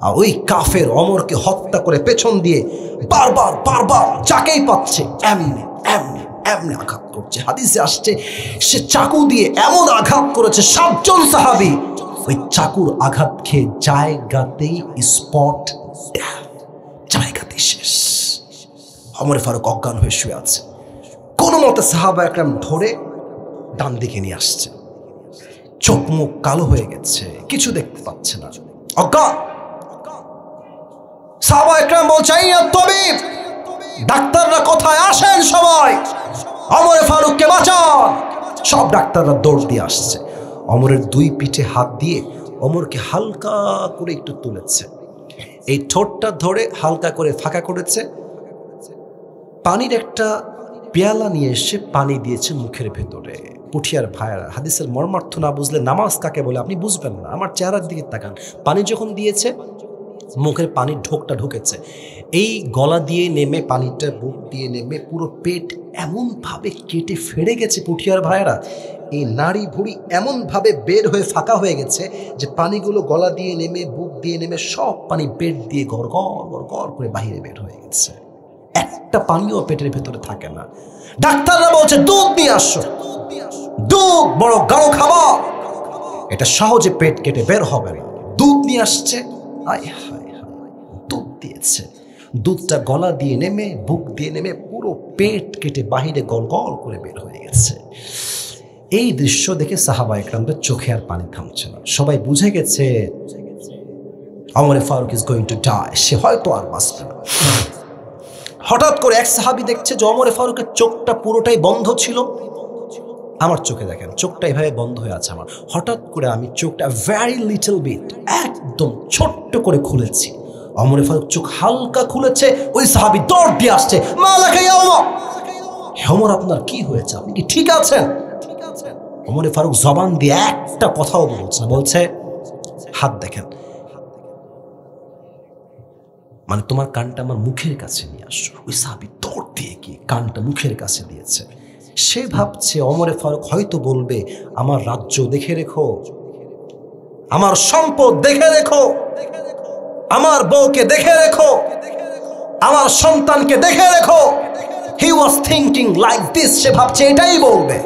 আর ওই কাফের ওমরকে হত্যা করে পেছন দিয়ে বারবার যাকেই পাচ্ছে এমনি আঘাত করছে। হাদিসে আসছে সে চাকু দিয়ে এমন আঘাত করেছে 7 জন সাহাবী ওই চাকুর আঘাত খেয়ে জায়গাতেই স্পট ডেথ, জায়গাতেই শেষ। ওমর ফারুক অজ্ঞান হয়ে শুয়ে আছে। কোনো মতে সাহাবা একরাম ধরে ডান দিকে নিয়ে আসছে। চোখ মুখ কালো হয়ে গেছে, কিছু দেখতে পাচ্ছে না, অজ্ঞান। সাহাবায়ে কেরাম বলছে ইয়া তাবিব, ডাক্তাররা কোথায়, আসেন সবাই, ওমর ফারুককে বাঁচান। সব ডাক্তাররা দৌড় দিয়ে আসছে। ওমরের দুই পিঠে হাত দিয়ে ওমরকে হালকা করে একটু তুলেছে, এই ঠোঁটটা ধরে হালকা করে ফাঁকা করেছে, পানির একটা পেয়ালা নিয়ে এসে পানি দিয়েছে মুখের ভেতরে। পুঠিয়ার ভাইয়ারা, হাদিসের মর্মার্থ না বুঝলে নামাজ কাকে বলে আপনি বুঝবেন না। আমার চেহারার দিকে তাকান, পানি যখন দিয়েছে মুখের পানির ঢোকটা ঢুকেছে, এই গলা দিয়ে নেমে পানিটা বুক দিয়ে নেমে পুরো পেট এমনভাবে কেটে ফেড়ে গেছে পুঠিয়ার ভাইয়ারা, এই নাড়ি ভুড়ি এমনভাবে বের হয়ে ফাঁকা হয়ে গেছে যে পানিগুলো গলা দিয়ে নেমে বুক দিয়ে নেমে সব পানি পেট দিয়ে গড়গড় গড়গড় করে বাহিরে বের হয়ে গেছে, একটা পানিও পেটের ভেতরে থাকে না। ডাক্তাররা বলছে দুধ নিয়ে আসো, দুধ বড় গাঢ় খাবার, এটা সহজে পেট কেটে বের হবে না। দুধ নিয়ে আসছে, আয় হায় হায়, দুধ দিয়েছে, দুধটা গলা দিয়ে নেমে বুক দিয়ে নেমে পুরো পেট কেটে বাহিরে গল গল করে বের হয়ে গেছে। এই দৃশ্য দেখে সাহাবায়ে কেরামদের চোখে আর পানি থামছে না, সবাই বুঝে গেছে Omar Faruk is going to die, সে হয়তো আর বাঁচবে না। হঠাৎ করে এক সাহাবী দেখছে যে ওমর ফারুকের চোখটা পুরোটাই বন্ধ ছিল। আমার চোখে দেখেন চোখটা এভাবে বন্ধ হয়ে আছে আমার, হঠাৎ করে আমি চোখটা ভেরি লিটল বিট একদম ছোট্ট করে খুলেছি। ওমর ফারুক চোখ হালকা খুলেছে, ওই সাহাবী দৌড় দিয়ে আসছে, মালাকা ইয়া ওমর, ওমর আপনার কি হয়েছে, আপনি কি ঠিক আছেন? ওমর ফারুক জবান দিয়ে একটা কথাও বলছে না, বলছে হাত দেখেন, মানে তোমার কানটা আমার মুখের কাছে নিয়ে আসো। ওই সাহাবী দৌড় দিয়ে গিয়ে কানটা মুখের কাছে দিয়েছে। সে ভাবছে ওমর ফারুক হয়তো বলবে আমার রাজ্য দেখে রেখো, আমার সম্পদ দেখে রেখো, আমার বউকে দেখে রেখো, আমার সন্তানকে দেখে রেখো। হি ওয়াজ থিংকিং লাইক দিস, সে ভাবছে এটাই বলবে।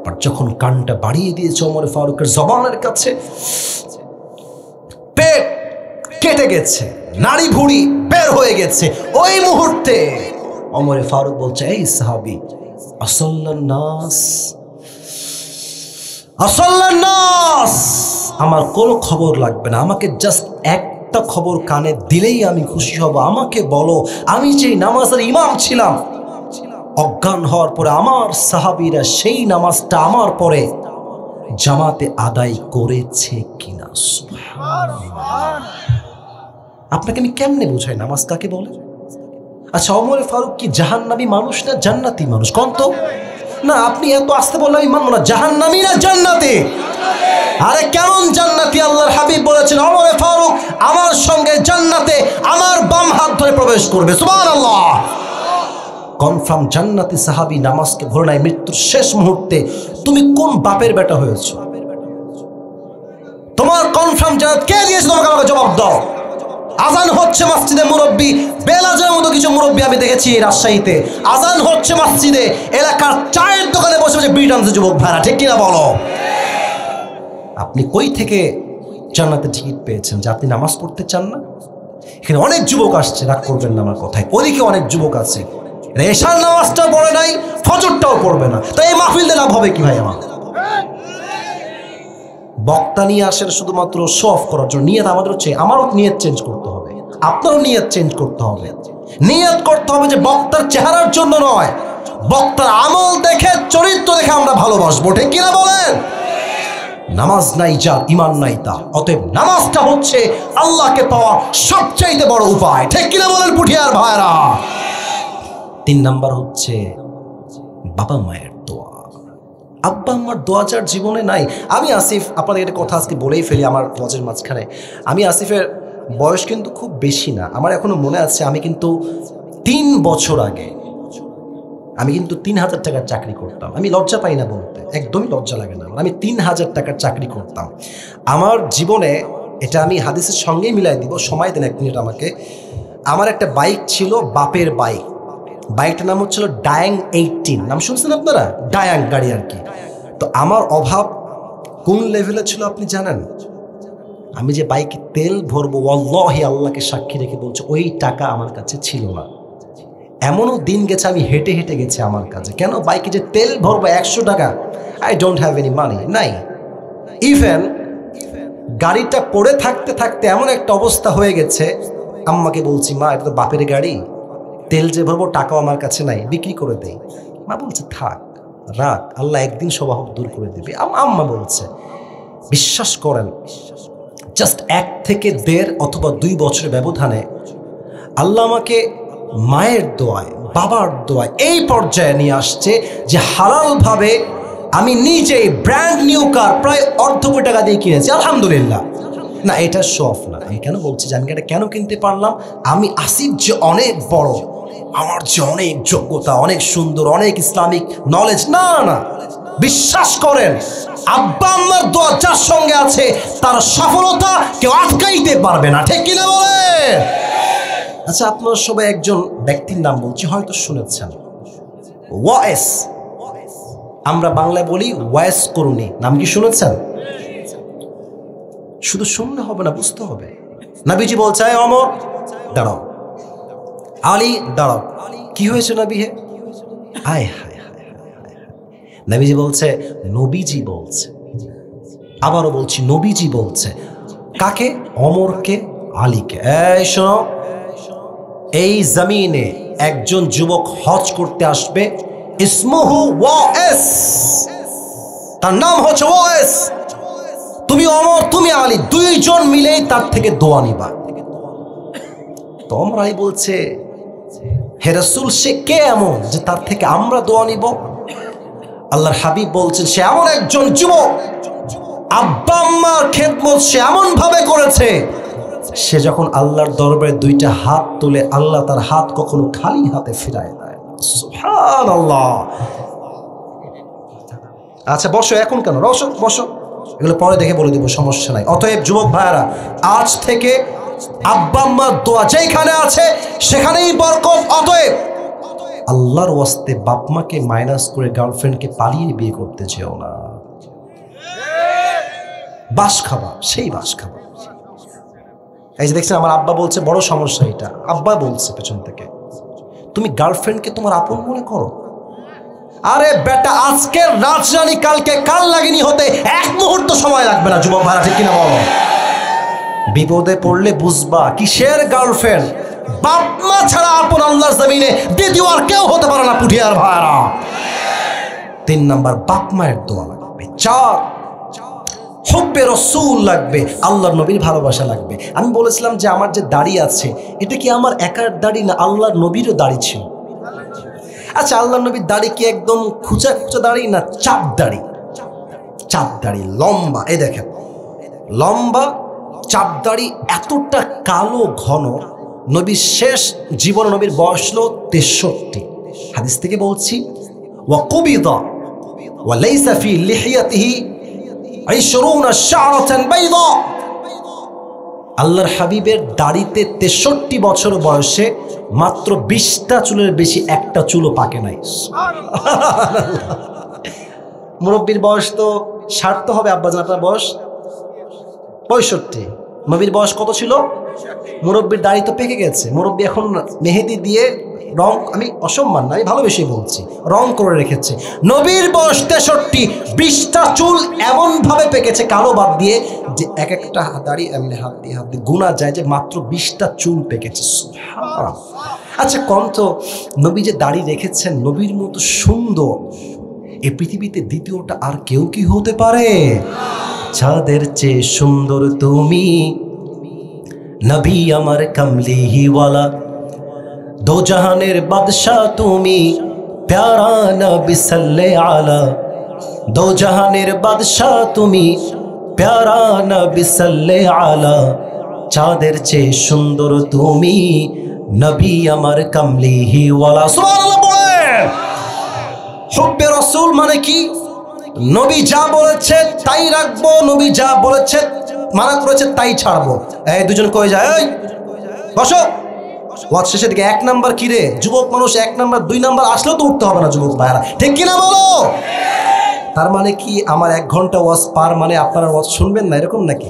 আর যখন কানটা বাড়িয়ে দিয়েছে ওমর ফারুকের জবানের কাছে, পেট কেটে গেছে, নাড়ি ভুড়ি বের হয়ে গেছে। ওই মুহূর্তে ওমর ফারুক বলছে এই সাহাবী, আসল্লান নাস, আসল্লান নাস, আমার কোনো খবর লাগবে না, আমাকে জাস্ট একটা খবর কানে দিলেই আমি খুশি হব। আমাকে বলো আমি যেই নামাজের ইমাম ছিলাম, অজ্ঞান হওয়ার পরে আমার সাহাবীরা সেই নামাজটা আমার পরে জামাতে আদায় করেছে কিনা। সুবহানাল্লাহ, আপনাকে আমি কেমনে বুঝাই নামাজ কাকে বলে? আচ্ছা ওমর ফারুক কি জাহান্নামী মানুষ না জান্নাতি মানুষ কোন তো? না আপনি এত আসতে বললে আমি মানবো না। জাহান্নামী না জান্নাতি? আরে কেমন জান্নাতি? আল্লাহর হাবিব বলেছেন ওমর ফারুক আমার সঙ্গে জান্নাতে আমার বাম হাত ধরে প্রবেশ করবে। সুবহানাল্লাহ, কনফার্ম জান্নাতি সাহাবী নামাজকে ভুলে নাই। মৃত্যুর শেষ মুহূর্তে তুমি কোন বাপের বেটা হয়েছো? তোমার কনফার্ম জান্নাত কে দিয়েছে তোমাকে? আমাকে জবাব দাও। আজান হচ্ছে মসজিদে, মুরব্বী বেলাজের মতো কিছু মুরব্বী আমি দেখেছি রাজশাহীতে, আজান হচ্ছে মসজিদে, এলাকার চায়ের দোকানে বসে বসে বিড়ি টানছে যুবক ভাড়া, ঠিক কিনা বলো? আপনি কই থেকে জান্নাতের টিকিট পেয়েছেন যে আপনি নামাজ পড়তে চান না? এখানে অনেক যুবক আসছে, রাগ করবেন না আমার কথায়, ওদিকে অনেক যুবক আছে এশার নামাজটাও পড়ে নাই, ফজরটাও পড়বে না, তো এই মাহফিলে লাভ হবে কি ভাই? আমার বক্তা নিয়ে আসেন শুধুমাত্র শো অফ করার জন্য। নিয়ত আমাদের হচ্ছে, আমারও নিয়ত চেঞ্জ করতে হবে, আপনারও নিয়ত চেঞ্জ করতে হবে। নিয়ত করতে হবে যে বক্তার চেহারার জন্য নয়, বক্তার আমল দেখে, চরিত্র দেখে আমরা ভালোবাসবো, ঠিক কিনা বলেন? নামাজ নাই যার ঈমান নাই তার, অতএব নামাজটা হচ্ছে আল্লাহকে পাওয়ার সবচাইতে বড় উপায়, ঠিক কিনা বলেন পুঠিয়ার ভাইরা? 3 নাম্বার হচ্ছে বাবা মায়ের দোয়া। আব্বা আম্মার দোয়া যার জীবনে নাই। আমি আসিফ আপনাদের একটা কথা আজকে বলেই ফেলি আমার ওয়াজের মাঝখানে, আমি আসিফের বয়স কিন্তু খুব বেশি না। আমার এখনো মনে আছে আমি কিন্তু 3 বছর আগে আমি কিন্তু 3000 টাকার চাকরি করতাম। আমি লজ্জা পাই না বলতে, একদমই লজ্জা লাগে না। আমি 3000 টাকার চাকরি করতাম। আমার জীবনে এটা আমি হাদিসের সঙ্গেই মিলাই দিব, সময় দেন 1 মিনিট আমাকে। আমার একটা বাইক ছিল, বাপের বাইক, বাইকটার নাম হচ্ছিল ডায়াং 18, নাম শুনছেন আপনারা? ডায়াং গাড়ি আর কি। তো আমার অভাব কোন লেভেলে ছিল আপনি জানেন? আমি যে বাইকে তেল ভরবো, ওয়াল্লাহি আল্লাহকে সাক্ষী রেখে বলছে ওই টাকা আমার কাছে ছিল না। এমনও দিন গেছে আমি হেঁটে হেঁটে গেছি আমার কাছে, কেন? বাইকে যে তেল ভরবো 100 টাকা, I don't have any money, নাই। ইভেন গাড়িটা পড়ে থাকতে থাকতে এমন একটা অবস্থা হয়ে গেছে, আম্মাকে বলছি, মা এটা তো বাপের গাড়ি, তেল যে ভরবো টাকাও আমার কাছে নাই, বিক্রি করে দেই। মা বলছে থাক, রাখ, আল্লাহ একদিন স্বভাব দূর করে দেবে। আম্মা বলছে, বিশ্বাস করেন জাস্ট 1 থেকে 1.5 অথবা 2 বছরের ব্যবধানে আল্লাহ আমাকে মায়ের দোয়ায়, বাবার দোয়ায় এই পর্যায়ে নিয়ে আসছে যে হালালভাবে আমি নিজেই ব্র্যান্ড নিউ কার প্রায় অর্ধ কোটি টাকা দিয়ে কিনেছি, আলহামদুলিল্লাহ। না, এটা শো অফ না। আমি কেন বলছি যে আমি এটা কেন কিনতে পারলাম? আমি আসিফ যে অনেক বড়, আমার যে অনেক যোগ্যতা, অনেক সুন্দর, অনেক ইসলামিক নলেজ, না না, বিশ্বাস করেন আব্বা আম্মার দোয়া যার সঙ্গে আছে তার সফলতা কেউ আটকাইতে পারবে না, ঠিক কিনা বলে? আচ্ছা, আপনারা সবাই একজন ব্যক্তির নাম বলছি, হয়তো শুনেছেন, ওয়াইস। আমরা বাংলায় বলি ওয়াইস করুণী, নাম কি শুনেছেন? শুধু শুনলে হবে না, বুঝতে হবে। নবীজি বলছে, অমর দাঁড়াও, আলী দাঁড়াও। কি হয়েছে নবী হে? আয় হায় হায় হায়। নবীজি বলছে, নবীজি বলছে, আবারও বলছি নবীজি বলছে। কাকে? অমরকে, আলীকে। এই শোনো, এই জমিনে একজন যুবক হজ করতে আসবে, ইসমুহু ওয়াইস, তার নাম হচ্ছে ওয়াইস। তুমি অমর, তুমি আলী, 2 জন মিলেই তার থেকে দোয়া নিবা। তো আমরাই বলছে, হে রাসূল, সে কে এমন যে তার থেকে আমরা দোয়া নিব? আল্লাহর হাবিব বলছেন, সে এমন একজন যুবক, আব্বা আম্মার খেদমত সে এমন ভাবে করেছে, সে যখন আল্লাহর দরবারে 2টা হাত তুলে আল্লাহ তার হাত কখনো খালি হাতে ফিরায় দেয়। সুবহানাল্লাহ। আচ্ছা বসো, এখন কেন? বসো বসো, এগুলো পরে দেখে বলে দিব, সমস্যা নাই। অতএব যুবক ভাইরা, আজ থেকে আব্বা আম্মার দোয়া যেখানে আছে সেখানেই বরকত। অতএব আল্লাহর ওয়াস্তে বাপ মাকে মাইনাস করে গার্লফ্রেন্ডকে পালিয়ে বিয়ে করতে চেও না। বাস খাবা, সেই বাস খাবা। এই যে দেখছেন, আমার আব্বা বলছে বড় সমস্যা এটা। আব্বা বলছে পেছন থেকে, তুমি গার্লফ্রেন্ডকে তোমার আপন মনে করো। আরে বেটা, আজকের রাজরানী কালকে কাল লাগিনি হতে 1 মুহূর্ত সময় লাগবে না, যুবক ভাইরা, ঠিক কিনা বলো? বিপদে পড়লে বুঝবা কিসের গার্লফ্রেন্ড। বাপ মা ছাড়া আপন আল্লাহর জমিনে দ্বিতীয় আর কেউ হতে পারে না, পুঠিয়ার ভাইরা। 3 নাম্বার, বাপ মায়ের দোয়া লাগবে। 4, হুব্বে রাসূল লাগবে, আল্লাহর নবীর ভালোবাসা লাগবে। আমি বলেছিলাম যে আমার যে দাড়ি আছে, এটা কি আমার একার দাড়ি না আল্লাহর নবীরও দাড়ি ছিল? আচ্ছা, আল্লাহর নবীর দাড়ি কি একদম খুচা খুচা দাড়ি না চাপ দাড়ি? চাপ দাড়ি, লম্বা। এই দেখেন, লম্বা চাপ দাড়ি, এতটা কালো ঘন। নবীর শেষ জীবন, নবীর বয়স হলো 63। হাদিস থেকে বলছি, ওয়া কুবিদা ওয়া লাইসা ফি লিহিয়াতিহি 20 শা'রাতান বাইদা। আল্লাহর হাবিবের দাড়িতে 63 বছর বয়সে মাত্র 20টা চুলের বেশি একটা চুলও পাকে নাই। মুরব্বীর বয়স তো 60 তো হবে। আব্বাজান আপনার বয়স 65, নবীর বয়স কত ছিল? মুরব্বীর দাড়ি তো পেকে গেছে। মুরব্বী এখন মেহেদি দিয়ে রং, আমি অসম্মান না, আমি ভালোবেসে বলছি, রং করে রেখেছে। নবীর বয়স 63, 20টা চুল এমন ভাবে পেকেছে কালো বাদ দিয়ে যে এক একটা দাড়ি এমনি হাত দিয়ে গুনা যায় যে মাত্র 20টা চুল পেকেছে। সুবহানাল্লাহ। আচ্ছা কন্ত, নবী যে দাড়ি রেখেছেন, নবীর মতো সুন্দর এই পৃথিবীতে দ্বিতীয়টা আর কেউ কি হতে পারে? চাঁদের চেয়ে সুন্দর তুমি, নবী আমার কামলিওয়ালা, দো জাহানের বাদশাহ তুমি, প্যারা নবী সাল্লে আলা। দো জাহানের বাদশাহ তুমি, প্যারা নবী সাল্লে আলা। চাঁদের চেয়ে সুন্দর তুমি, নবী আমার কামলিওয়ালা। সুবহানাল্লাহ বলেন। হুব্বে রাসূল মানে কি? নবী যা বলেছে তাই রাখবো, নবী যা বলেছে মানা করেছে তাই ছাড়বো। এই দুজন কই যায়? এই বসো। ওয়াজ শেষের দিকে 1 নাম্বার কি রে? যুবক মানুষ 1 নাম্বার 2 নাম্বার আসলেও তো উঠতে হবে না যুবক ভাইরা, ঠিক কিনা বলো? তার মানে কি আমার 1 ঘন্টা ওয়াজ পার মানে আপনারা ওয়াজ শুনবেন না, এরকম নাকি?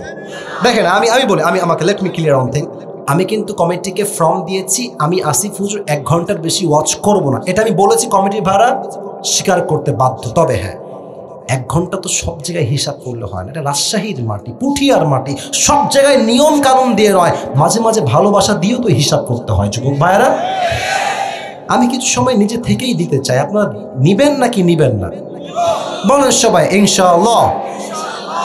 দেখেন, আমি বলি, আমাকে let me clear one thing. আমি কিন্তু কমিটিকে ফর্ম দিয়েছি, আমি আসিফ হুজুর 1 ঘন্টার বেশি ওয়াচ করব না, এটা আমি বলেছি। কমিটির ভাড়া স্বীকার করতে বাধ্য। তবে হ্যাঁ, 1 ঘন্টা তো সব জায়গায় হিসাব করলে হয় না, এটা রাজশাহীর মাটি, পুঠিয়ার মাটি, সব জায়গায় নিয়ম কানুন দিয়ে নয়, মাঝে মাঝে ভালোবাসা দিয়েও তো হিসাব করতে হয় যুবক ভাইয়েরা। আমি কিছু সময় নিজে থেকেই দিতে চাই, আপনারা নিবেন নাকি নিবেন না বলেন সবাই ইনশাআল্লাহ।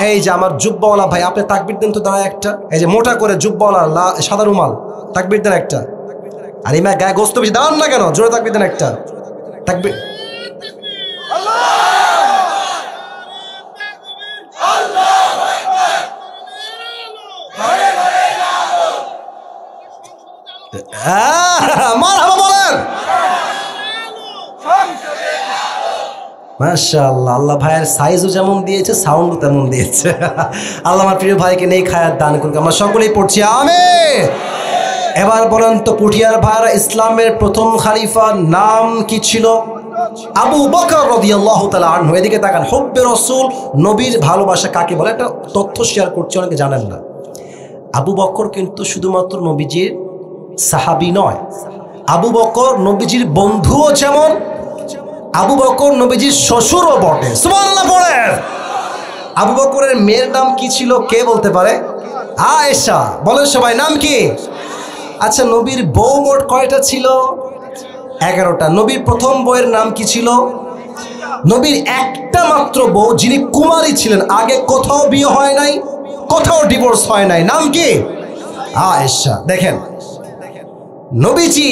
এই যে আমার জুব্বাওয়ালা ভাই, আপনি তাকবীর দেন তো দাঁড়ায় একটা, এই যে মোটা করে জুব্বাওয়ালা সাদা রুমাল, তাকবীর দেন একটা। আর এই মা গায়ে গোস্ত বেশি দাঁড়ান না কেন, জোরে তাকবীর দেন একটা, তাকবীর। মারহাবা বলেন মাশাআল্লাহ। আল্লাহ ভাইয়ের সাইজও যেমন দিয়েছে, সাউন্ডও তেমন দিয়েছে। আল্লাহ আমার প্রিয় ভাইকে নেই খায়াত দান করুক, আমরা সকলেই পড়ছি আমিন। এবার বলেন তো পুঠিয়ার ভাইরা, ইসলামের প্রথম খলিফার নাম কি ছিল? আবু বকর রাদিয়াল্লাহু তাআলা আনহু। এদিকে তাকান, হুব্বে রাসূল, নবীর ভালোবাসা কাকে বলে? একটা তথ্য শেয়ার করছি, অনেকে জানেন না। আবু বকর কিন্তু শুধুমাত্র নবীজির সাহাবী নয়, আবু বকর নবীজির বন্ধুও, যেমন আবু বকর নবীজির শ্বশুরও বটে। সুবহানাল্লাহ পড়েন। আবু বকরের মেয়ের নাম কি ছিল, কে বলতে পারে? আয়েশা। বলেন সবাই, নাম কি? আচ্ছা, নবীর বউ মোট কয়টা ছিল? 11টা। নবীর প্রথম বউয়ের নাম কি ছিল? নবীর একটা মাত্র বউ, যিনি কুমারী ছিলেন, আগে কোথাও বিয়ে হয় নাই, কোথাও ডিভোর্স হয় নাই, নাম কি? আয়েশা। দেখেন, নবীজি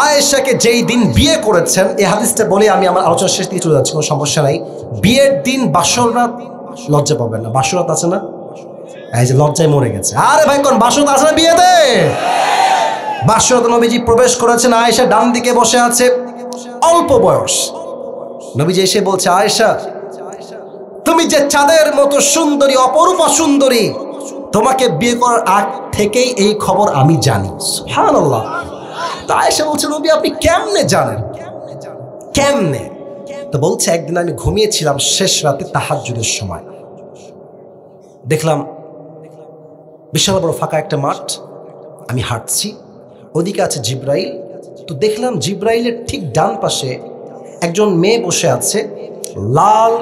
আয়েশাকে যেই দিন বিয়ে করেছেন, এই হাদিসটা বলে আমি আমার আলোচনা শেষ দিকে চলে যাচ্ছি, কোনো সমস্যা নাই। বিয়ের দিন বাসররাত, লজ্জা পাবেন না, বাসররাত আছে না? এই যে লজ্জায় মরে গেছে। আরে ভাই, কোন বাসররাত আছে না বিয়েতে? বাসররাতে নবীজি প্রবেশ করেছেন, আয়েশা ডান দিকে বসে আছে, অল্প বয়স। নবীজি এসে বলছে, আয়েশা, তুমি যে চাঁদের মতো সুন্দরী, অপরূপা সুন্দরী, তোমাকে বিয়ে করার আগ থেকেই এই খবর আমি জানি। সুবহানাল্লাহ। তো আয়েশা বলছে, নবী আপনি কেমনে জানেন? কেমনে? তো বলছে, একদিন আমি ঘুমিয়েছিলাম শেষ রাতে তাহাজ্জুদের সময়, দেখলাম বিশাল বড় ফাঁকা একটা মাঠ, আমি হাঁটছি, ওদিকে আছে জিব্রাইল। তো দেখলাম জিব্রাইলের ঠিক ডান পাশে একজন মেয়ে বসে আছে, লাল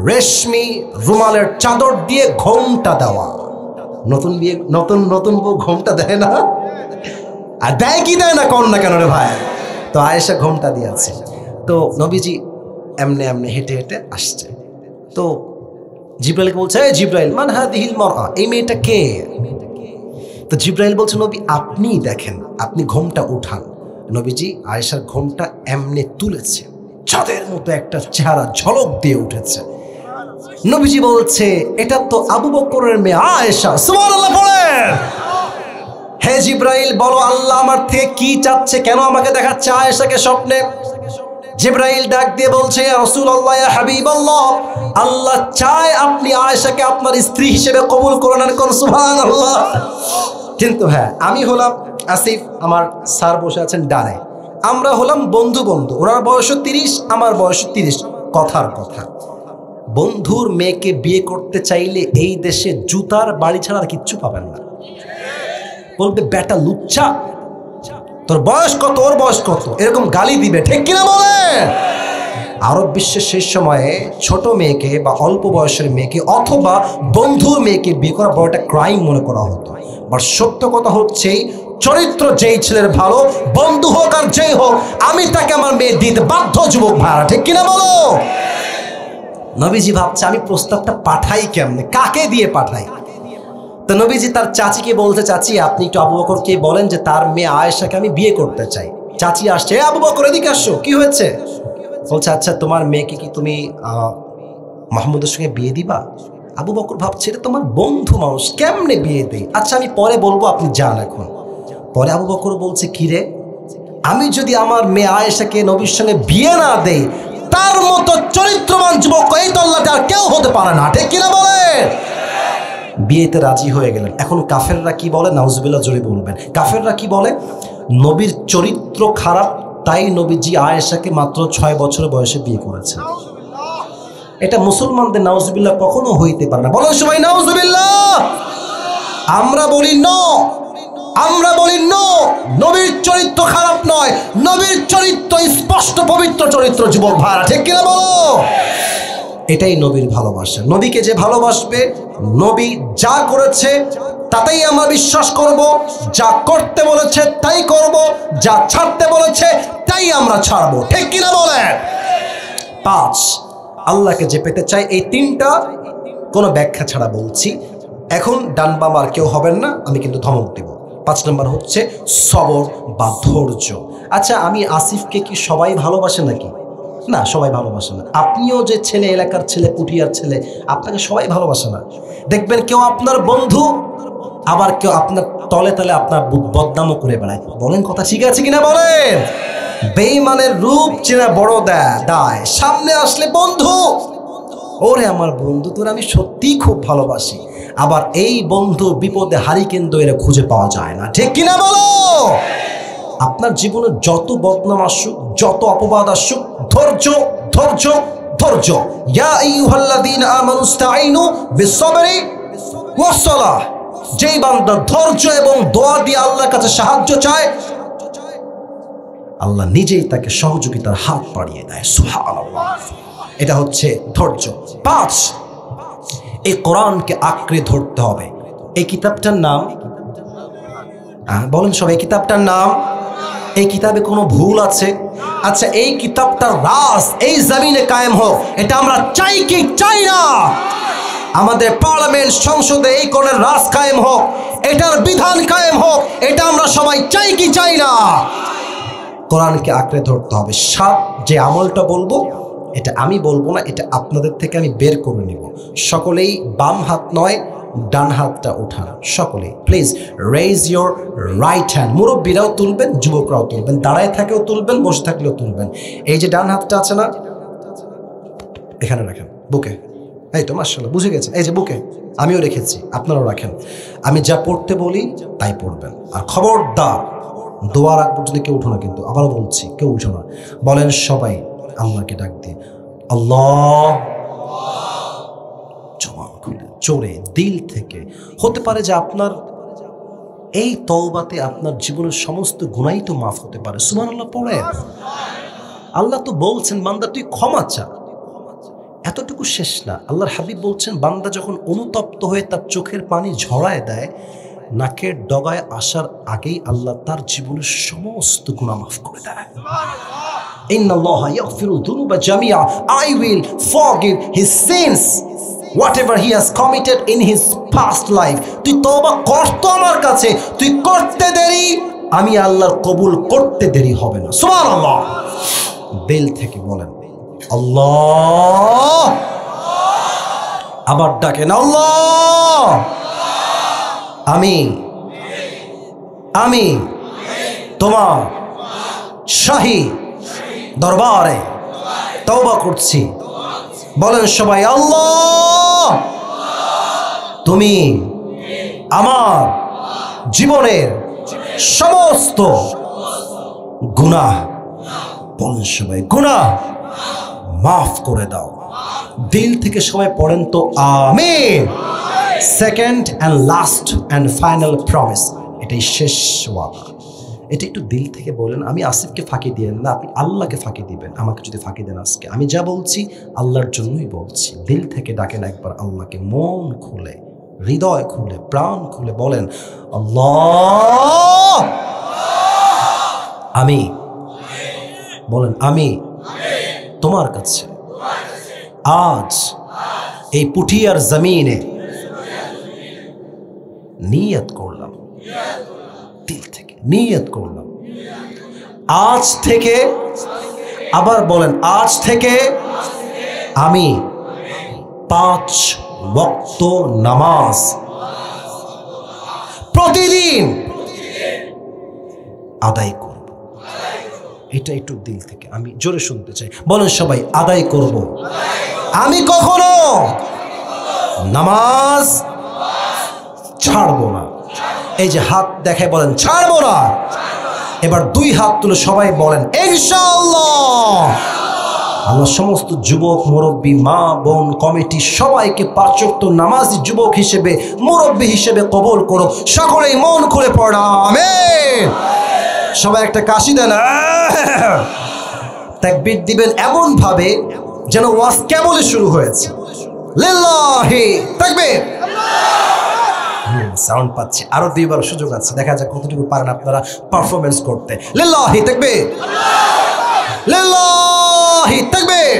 রেশমি রুমালের চাদর দিয়ে ঘোমটা দেওয়া। নতুন বিয়ে, নতুন নতুন বউ ঘোমটা দেয় না? আর দেয় কি দেয় না, কর না কেন রে ভাই? তো আয়েশা ঘোমটা দিয়ে আছে। তো নবীজি এমনে এমনে হেঁটে হেঁটে আসছে। তো জিব্রাইলকে বলছে, এই জিব্রাইল, মান হাদিহিল মারআ, এই মেয়েটা কে? তো জিব্রাইল বলছে, নবী আপনিই দেখেন, আপনি ঘোমটা উঠান। নবীজি আয়েশার ঘোমটা এমনে তুলেছে, চাঁদের মতো একটা চেহারা ঝলক দিয়ে উঠেছে। নবীজি বলছে, এটা তো আবু বকরের মেয়ে আয়েশা। সুবহানাল্লাহ পড়েন। হে জিব্রাইল, বলো আল্লাহ আমার থেকে কি চাচ্ছে, কেন আমাকে দেখাচ্ছে আয়েশাকে স্বপ্নে? জিব্রাইল ডাক দিয়ে বলছে, ইয়া রাসূলুল্লাহ, ইয়া হাবিবাল্লাহ, আল্লাহ চায় আপনি আয়েশাকে আপনার স্ত্রী হিসেবে কবুল করে নেন। কোন সুবহানাল্লাহ। কিন্তু হ্যাঁ, আমি হলাম আসিফ, আমার স্যার বসে আছেন ডানে, আমরা হলাম বন্ধু বন্ধু, ওনার বয়স 30, আমার বয়স 30। কথার কথা, বন্ধুর মেয়েকে বিয়ে করতে চাইলে এই দেশে জুতার বাড়ি ছাড়া আর কিচ্ছু পাবেন না। বলবে, বেটা লুচ্চা, তোর বয়স কত, ওর বয়স কত, এরকম গালি দিবে, ঠিক কিনা বলে? আরব বিশ্বের শেষ সময়ে ছোট মেয়েকে বা অল্প বয়সের মেয়েকে অথবা বন্ধুর মেয়েকে বিয়ে করা বড় একটা ক্রাইম মনে করা হতো। বাট সত্য কথা হচ্ছে, চরিত্র যেই ছেলের ভালো, বন্ধু হোক আর যেই হোক, আমি তাকে আমার মেয়ে দিতে বাধ্য। যুবক ভাড়া, ঠিক কিনা বলো? নবীজি ভাবছে, আমি প্রস্তাবটা পাঠাই কেমনে, কাকে দিয়ে পাঠাই? তো নবীজি তার চাচিকে বলতে, চাচি আপনি একটু আবু বকরকে বলেন যে তার মেয়ে আয়েশাকে আমি বিয়ে করতে চাই। চাচি আসছে, আবু বকর এদিকে আসো, কি হয়েছে? বলছে, আচ্ছা তোমার মেয়েকে কি তুমি মাহমুদের সঙ্গে বিয়ে দিবা? আবু বকর ভাবছে, এটা তোমার বন্ধু মানুষ, কেমনে বিয়ে দেই? আচ্ছা আমি পরে বলবো, আপনি যান এখন। পরে আবু বকর বলছে, কি রে, আমি যদি আমার মেয়ে আয়েশাকে নবীর সঙ্গে বিয়ে না দেই, তার মতো চরিত্রবান যুবক এই তল্লাতে আর কেউ হতে পারে না, ঠিক কিনা বলে? বিয়েতে রাজি হয়ে গেলেন। এখন কাফেররা কি বলে? নাউজুবিল্লাহ, জোরে বলবেন। কাফেররা কি বলে? নবীর চরিত্র খারাপ, তাই নবীজি আয়েশাকে মাত্র 6 বছর বয়সে বিয়ে করেছেন। এটা মুসলমানদের নাউজুবিল্লাহ কখনো হইতে পারে না। বলো সবাই নাউজুবিল্লাহ। আমরা বলি নো, আমরা বলি নো, নবীর চরিত্র খারাপ নয়, নবীর চরিত্র স্পষ্ট পবিত্র চরিত্র। যুবক ভাড়া, ঠিক কিনা বলো? এটাই নবীর ভালোবাসা। নবীকে যে ভালোবাসবে, নবী যা করেছে তাতেই আমরা বিশ্বাস করব, যা করতে বলেছে তাই করব, যা ছাড়তে বলেছে তাই আমরা ছাড়বো। ঠিক কিনা বলেন? 5, আল্লাহকে যে পেতে চাই, এই 3টা কোনো ব্যাখ্যা ছাড়া বলছি। এখন ডান বাম আর কেউ হবেন না, আমি কিন্তু ধমক দেব। 5 নম্বর হচ্ছে সবর বা ধৈর্য। আচ্ছা, আমি আসিফকে কি সবাই ভালোবাসে নাকি? না, সবাই ভালোবাসে না। আপনিও যে ছেলে, এলাকার ছেলে, পুঠিয়ার ছেলে, আপনাকে সবাই ভালোবাসে না। দেখবেন কেউ আপনার বন্ধু, আবার কেউ আপনার তলে তলে আপনার বদনামও করে বেড়ায়। বলেন কথা ঠিক আছে কিনা বলেন? বেঈমানের রূপ চেনা বড় দায়। সামনে আসলে বন্ধু, ওরে আমার বন্ধু, তোর আমি সত্যিই খুব ভালোবাসি। আবার এই বন্ধু বিপদে হারিকেন দইরে খুঁজে পাওয়া যায় না। ঠিক কিনা বলো? আপনার জীবনে যত বদনাম আসুক, যত অপবাদ আসুক, ধৈর্য, ধৈর্য, ধৈর্য। ইয়া আইয়ুহাল্লাযীনা আমানুস্তাঈনু বিস-সাবরি ওয়াস-সালাহ। যেই বান্দা ধৈর্য এবং দোয়া দিয়ে আল্লাহর কাছে সাহায্য চায়, আল্লাহ নিজেই তাকে সহযোগিতার হাত বাড়িয়ে দেয়। সুবহানাল্লাহ। এটা হচ্ছে ধৈর্য। 5, এই কোরআনকে আঁকড়ে ধরতে হবে। এই কিতাবটার নাম বলেন সবাই, কিতাবটার নাম? এই কিতাবে কোনো ভুল আছে? আচ্ছা, এই কিতাবটার রাজ এই জমিনে কায়েম হোক, এটা আমরা চাই কি চাই না? আমাদের পার্লামেন্ট, সংসদে এই কোরআনের রাজ কায়েম হোক, এটার বিধান কায়েম হোক, এটা আমরা সবাই চাই কি চাই না? কোরআনকে আঁকড়ে ধরতে হবে। 7, যে আমলটা বলবো এটা আমি বলবো না, এটা আপনাদের থেকে আমি বের করে নিব। সকলেই বাম হাত নয়, ডান হাতটা উঠান। সকলেই please raise your right hand. মুরব্বীরাও তুলবেন, যুবকরাও তুলবেন, দাঁড়ায় থাকেও তুলবেন, বসে থাকলেও তুলবেন। এই যে ডান হাতটা আছে না, এখানে রাখেন, বুকে। এই তো মাশাআল্লাহ, বুঝে গেছেন। এই যে বুকে, আমিও রেখেছি, আপনারাও রাখেন। আমি যা পড়তে বলি তাই পড়বেন। আর খবরদার দোয়ার আগ পর্যন্ত কেউ উঠো না, কিন্তু আবারও বলছি, কেউ উঠো না। বলেন সবাই আল্লাহকে ডাক দিয়ে, আল্লাহ, জবান খুলে জোরে দিল থেকে। হতে পারে যে আপনার এই তওবাতে আপনার জীবনের সমস্ত গুনাহ তো মাফ হতে পারে। সুবহানাল্লাহ পড়েন। আল্লাহ তো বলছেন, বান্দা তুই ক্ষমা চা। এতটুকু শেষ না, আল্লাহর হাবিব বলছেন, বান্দা যখন অনুতপ্ত হয়ে তার চোখের পানি ঝরায় দেয়, নাকের ডগায় আসার আগেই আল্লাহ তার জীবনের সমস্ত গুনাহ মাফ করে দেয়। ইন্নাল্লাহা ইয়াগফিরু যুনুবা জামিআ, I will forgive his sins whatever he has committed in his past life. তুই তওবা কর তো আমার কাছে, তুই করতে দেরি, আমি আল্লাহর কবুল করতে দেরি হবে না। সুবহানাল্লাহ। দিল থেকে বলেন আল্লাহ, আবার ডাকেন আল্লাহ। আমি তোমার শাহী দরবারে তওবা করছি। বলেন সবাই আল্লাহ, তুমি আমার জীবনের সমস্ত গুনাহ, বলেন সবাই, গুনাহ মাফ করে দাও। দিল থেকে সবাই পড়েন তো আমিন। Second and last and final promise, এটাই শেষ ওয়াদা। এটা একটু দিল থেকে বলেন। আমি আসিফকে ফাঁকি দিয়েন না, আপনি আল্লাহকে ফাঁকি দিবেন। আমাকে যদি ফাঁকি দেন আজকে, আমি যা বলছি আল্লাহর জন্যই বলছি। দিল থেকে ডাকেন একবার আল্লাহকে, মন খুলে, হৃদয় খুলে, প্রাণ খুলে বলেন আল্লাহ, আমি, বলেন আমি তোমার কাছে আজ এই পুঠিয়ার জমিনে নিয়ত করলাম, দিল থেকে নিয়ত করলাম, আজ থেকে, আবার বলেন, আজ থেকে আমি 5 ওয়াক্ত নামাজ প্রতিদিন আদায় করব। এটা একটু দিল থেকে, আমি জোরে শুনতে চাই। বলেন সবাই, আদায় করব। আমি কখনো নামাজ ছাড়বো না। এই যে হাত দেখায় বলেন ছাড়বো না। এবার 2 হাত তুলে সবাই বলেন ইনশাআল্লাহ। আল্লাহ সমস্ত যুবক, মুরব্বী, মা, বোন, কমিটি সবাইকে 5 ওয়াক্ত নামাজি যুবক হিসেবে, মুরব্বী হিসেবে কবুল করো। সকলেই মন খুলে পড়া আমিন। সবাই একটা কাশি দেন, তাকবীর দিবেন এমন ভাবে যেন ওয়াজ কেবলই শুরু হয়েছে। লিল্লাহি তাকবীর। সাউন্ড পাচ্ছি, আরো দুইবার সুযোগ আছে, দেখা যাক কতটুকু পারেন আপনারা পারফরমেন্স করতে। লিল্লাহি তাকবীর, লিল্লাহি তাকবীর।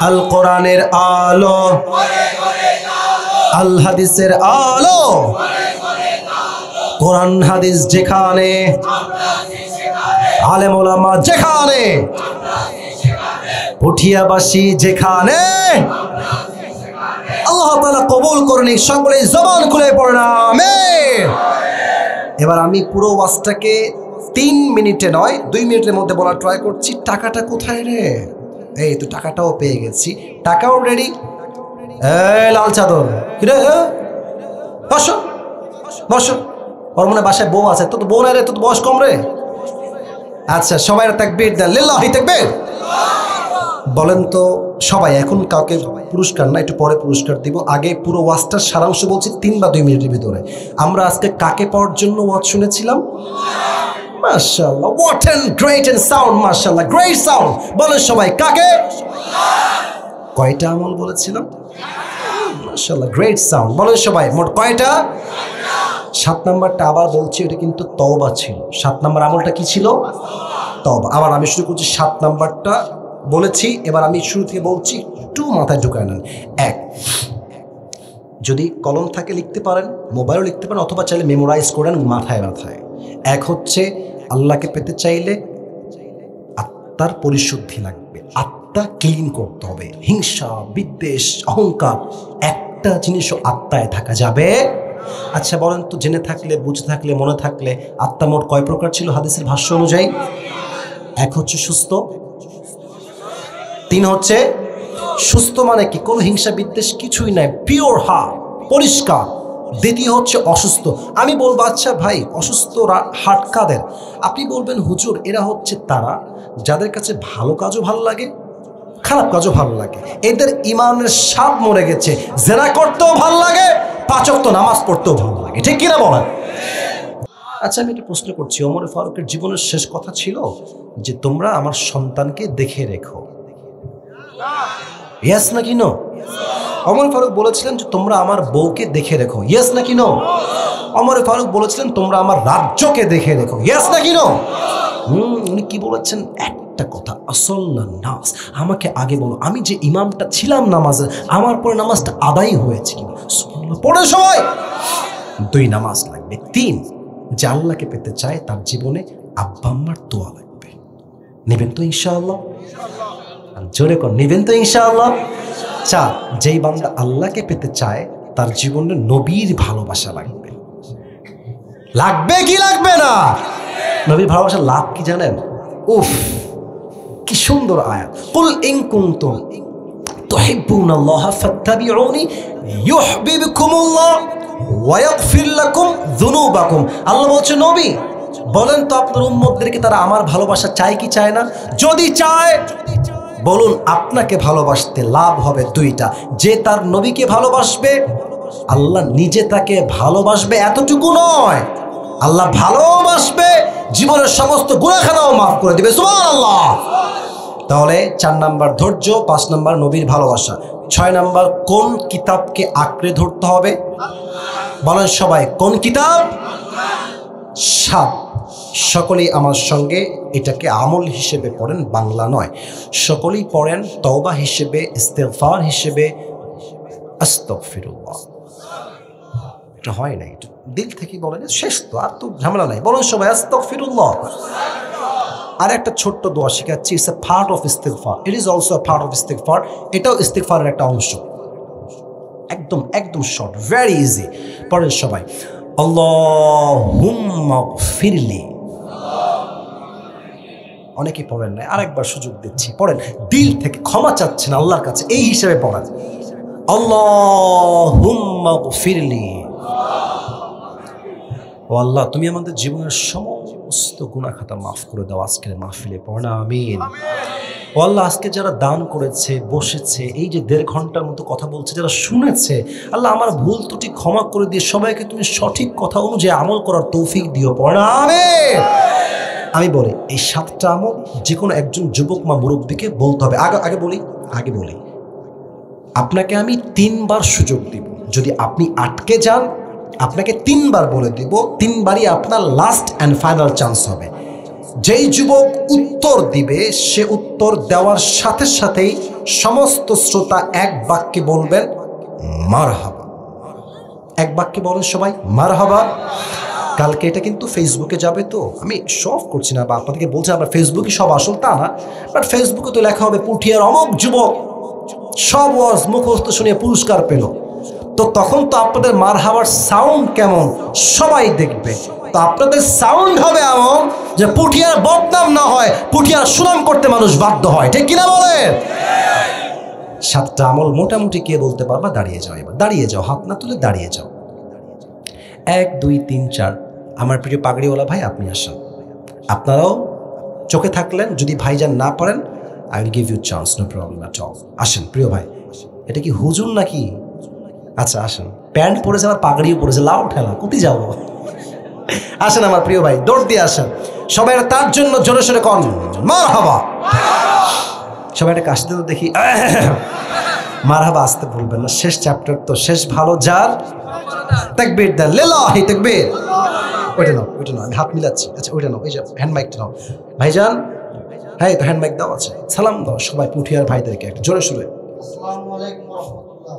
আল কোরআনের আলো, আল হাদিসের আলো, কোরআন হাদিস যেখানে, আলেম ওলামা যেখানে, পুঠিয়াবাসী যেখানে, আল্লাহ তাআলা কবুল করুন। সকলে জবান খুলে পড়েন আমিন। এবার আমি পুরো ওয়াজটাকে 3 মিনিটে নয় 2 মিনিটের মধ্যে বলার ট্রাই করছি। টাকাটা কোথায় রে? এই তো টাকাটাও পেয়ে গেছি, টাকাও রেডি। এই লাল চাদর কিরে, বসো বসো। ওর মনে বাসায় বউ আছে, তো বউ নাই রে, তো বয়স কম রে। আচ্ছা সবাই তাকবীর দেন, লিল্লাহি তাকবীর। বলেন তো সবাই, এখন কাউকে পুরস্কার না, একটু পরে পুরস্কার দিব, আগে পুরো ওয়াজটার সারাংশ বলছি 3 বা 2 মিনিটের ভিতরে। আমরা আজকে কাকে পাওয়ার জন্য ওয়াজ শুনেছিলাম? মাশাআল্লাহ, what and great and sound, মাশাআল্লাহ, গ্রেট সাউন্ড। বলেন সবাই কাকে? কয়টা আমল বলেছিলাম? মাশাআল্লাহ, গ্রেট সাউন্ড। বলেন সবাই মোট কয়টা? 7 নাম্বারটা আবার বলছি, এটা কিন্তু তওবা ছিল। 7 নাম্বার আমলটা কি ছিল? তওবা। আবার আমি শুরু করছি, 7 নাম্বারটা বলেছি, এবার আমি শুরু থেকে বলছি, একটু মাথায় ঢুকায় নেন। 1, যদি কলম থাকে লিখতে পারেন, মোবাইলও লিখতে পারেন, অথবা চাইলে মেমোরাইজ করেন মাথায় মাথায়। 1 হচ্ছে আল্লাহকে পেতে চাইলে আত্মার পরিশুদ্ধি লাগবে, আত্মা ক্লিন করতে হবে। হিংসা, বিদ্বেষ, অহংকার একটা জিনিসও আত্মায় থাকা যাবে। আচ্ছা বলেন তো, জেনে থাকলে, বুঝে থাকলে, মনে থাকলে আত্মা মোট কয় প্রকার ছিল হাদিসের ভাষ্য অনুযায়ী? 1 হচ্ছে সুস্থ, 3 হচ্ছে সুস্থ মানে কি? কোনো হিংসা বিদ্বেষ কিছুই নাই, পিওর হার্ট, পরিষ্কার। 2 হচ্ছে অসুস্থ। আমি বলবো আচ্ছা ভাই, অসুস্থ হার্ট কাদের? আপনি বলবেন হুজুর এরা হচ্ছে তারা যাদের কাছে ভালো কাজও ভালো লাগে, খারাপ কাজও ভালো লাগে, এদের ইমানের স্বাদ মরে গেছে, জেনা করতেও ভালো লাগে, 5 ওয়াক্ত নামাজ পড়তেও ভালো লাগে, ঠিক কিনা বলেন? আচ্ছা আমি একটা প্রশ্ন করছি, ওমর ফারুকের জীবনের শেষ কথা ছিল যে তোমরা আমার সন্তানকে দেখে রেখো, ইয়েস নাকি নো? ওমর ফারুক বলেছিলেন যে তোমরা আমার বউকে দেখে রেখো, ইয়েস নাকি নো? ওমর ফারুক বলেছিলেন তোমরা আমার রাজ্যকে দেখে রেখো, ইয়েস নাকি নো? উনি কি বলেছেন? একটা কথা, আসল্লাহ নাস, আমাকে আগে বলো আমি যে ইমামটা ছিলাম নামাজের, আমার পরে নামাজটা আদায় হয়েছে কিনা। সুবহানাল্লাহ, পড়ে সবাই। 2 নামাজ লাগবে। 3, যে আল্লাহকে পেতে চায় তার জীবনে আব্বা আম্মার দোয়া লাগবে। নেবেন তো ইনশাআল্লাহ? জোরে কর, নেবেন তো ইনশাআল্লাহ? 4, যেই বান্দা আল্লাহকে পেতে চায় তার জীবনে নবীর ভালোবাসা লাগবে। লাগবে কি লাগবে না? নবীর ভালোবাসা লাভ কি জানেন? উফ কি সুন্দর আয়াত, কুল ইন কুনতুম তুহিব্বুনাল্লাহা ফাত্তাবিউনি ইউহিব্বুকুমুল্লাহ ওয়া ইয়াগফির লাকুম যুনুবাকুম। আল্লাহ বলছে নবী বলেন তো আপনার উম্মতদেরকে তারা আমার ভালোবাসা চায় কি চায় না? যদি চায় বলুন আপনাকে ভালোবাসতে লাভ হবে 2টা, যে তার নবীকে ভালোবাসবে আল্লাহ নিজে তাকে ভালোবাসবে, এতটুকু নয়, আল্লাহ ভালোবাসবে, জীবনের সমস্ত গুনাহখানাও মাফ করে দিবে। সুবহানাল্লাহ। তাহলে 4 নাম্বার ধৈর্য, 5 নাম্বার নবীর ভালোবাসা, 6 নাম্বার কোন কিতাবকে আঁকড়ে ধরতে হবে? বলেন সবাই কোন কিতাব? 7, সকলেই আমার সঙ্গে এটাকে আমল হিসেবে পড়েন, বাংলা নয়, সকলেই পড়েন তওবা হিসেবে, ইস্তেগফার হিসেবে, আস্তাগফিরুল্লাহ। এটা হয় না, এটা দিল থেকে বলেন, শেষ তো, আর তো ঝামেলা নাই। বলেন সবাই আস্তাগফিরুল্লাহ। আর একটা ছোট্ট দোয়া শেখাচ্ছি, ইটস এ পার্ট অফ ইস্তেগফার, it is also a part of ইস্তেগফার। এটাও ইস্তেগফারের একটা অংশ, একদম একদম শর্ট, ভেরি ইজি। পড়েন সবাই আল্লাহুম্মা গফিরলি। অনেকেই পড়েন না, আরেকবার সুযোগ দিচ্ছি, পড়েন দিল থেকে, ক্ষমা চাচ্ছেন আল্লাহর কাছে, এই হিসেবে পড়েন আল্লাহুম্মা গফিরলি। ও আল্লাহ তুমি আমাদের জীবনের সমস্ত গুনাহ খাতা মাফ করে দাও আজকের মাহফিলে, পড়না আমিন। ও আল্লাহ আজকে যারা দান করেছে, বসেছে, এই যে 1.5 ঘন্টার মতো কথা বলছে, যারা শুনেছে, আল্লাহ আমার ভুল ত্রুটি ক্ষমা করে দিয়ে সবাইকে তুমি সঠিক কথা অনুযায়ী আমল করার তৌফিক দিও, পড়না আমিন। আমি বলি এই 7টা আমল যে কোনো একজন যুবক বা মুরব্বীকে বলতে হবে। আগে বলি আপনাকে আমি 3বার সুযোগ দিব। যদি আপনি আটকে যান, আপনাকে 3বার বলে দিব, 3বারই আপনার লাস্ট অ্যান্ড ফাইনাল চান্স হবে। যেই যুবক উত্তর দিবে সে উত্তর দেওয়ার সাথে সাথেই সমস্ত শ্রোতা এক বাক্যে বলবেন মারহাবা। এক বাক্যে বলেন সবাই মারহাবা। কালকে এটা কিন্তু ফেসবুকে যাবে, তো আমি শো অফ করছি না বা আপনাদেরকে বলছি আমরা ফেসবুকে সব আসল তা না, বাট ফেসবুকে তো লেখা হবে পুঠিয়ার অমুক যুবক সব ওয়াজ মুখস্থ শুনিয়ে পুরস্কার পেল। তো তখন তো আপনাদের মারহাবার সাউন্ড কেমন সবাই দেখবে। তো আপনাদের সাউন্ড হবে এমন যে পুঠিয়ার বদনাম না হয়, পুঠিয়ার সুনাম করতে মানুষ বাধ্য হয়। ঠিক কিনা বলেন? 7টা আমল মোটামুটি কে বলতে পারবা? দাঁড়িয়ে যাও, এবার দাঁড়িয়ে যাও, হাত না তুলে দাঁড়িয়ে যাও। 1 2 3 4। আমার প্রিয় পাগড়িওয়ালা ভাই আপনি আসেন। আপনারাও চোখে থাকলেন, যদি ভাইজান না পারেন I will give you chance, no problem at all. আসেন প্রিয় ভাই। এটা কি হুজুর নাকি? আচ্ছা আসেন। প্যান্ট পরেছে আর পাগড়িও পরেছে, লাউ ঠেলা, কোথায় যাবো? আসেন আমার প্রিয় ভাই, দৌড় দিয়ে আসেন। সবাই তার জন্য জোরে সোরে কন মারহাবা। সবাই একটা কাশতে তো দেখি। মারহাবা আসতে ভুলবেন না, শেষ চ্যাপ্টার তো, শেষ ভালো যার। তাকবীর দেন, লিল্লাহি তাকবীর। ওইটা নাও, আমি হাত মিলাচ্ছি। আচ্ছা ওইটা নাও, এই যে হ্যান্ড মাইকটা নাও ভাইজান। হ্যাঁ তো হ্যান্ড মাইক দাও আছে। সালাম দাও সবাই পুঠিয়ার ভাইদেরকে একটা জোরে সোরে। আসসালামু আলাইকুম ওয়া রাহমাতুল্লাহ।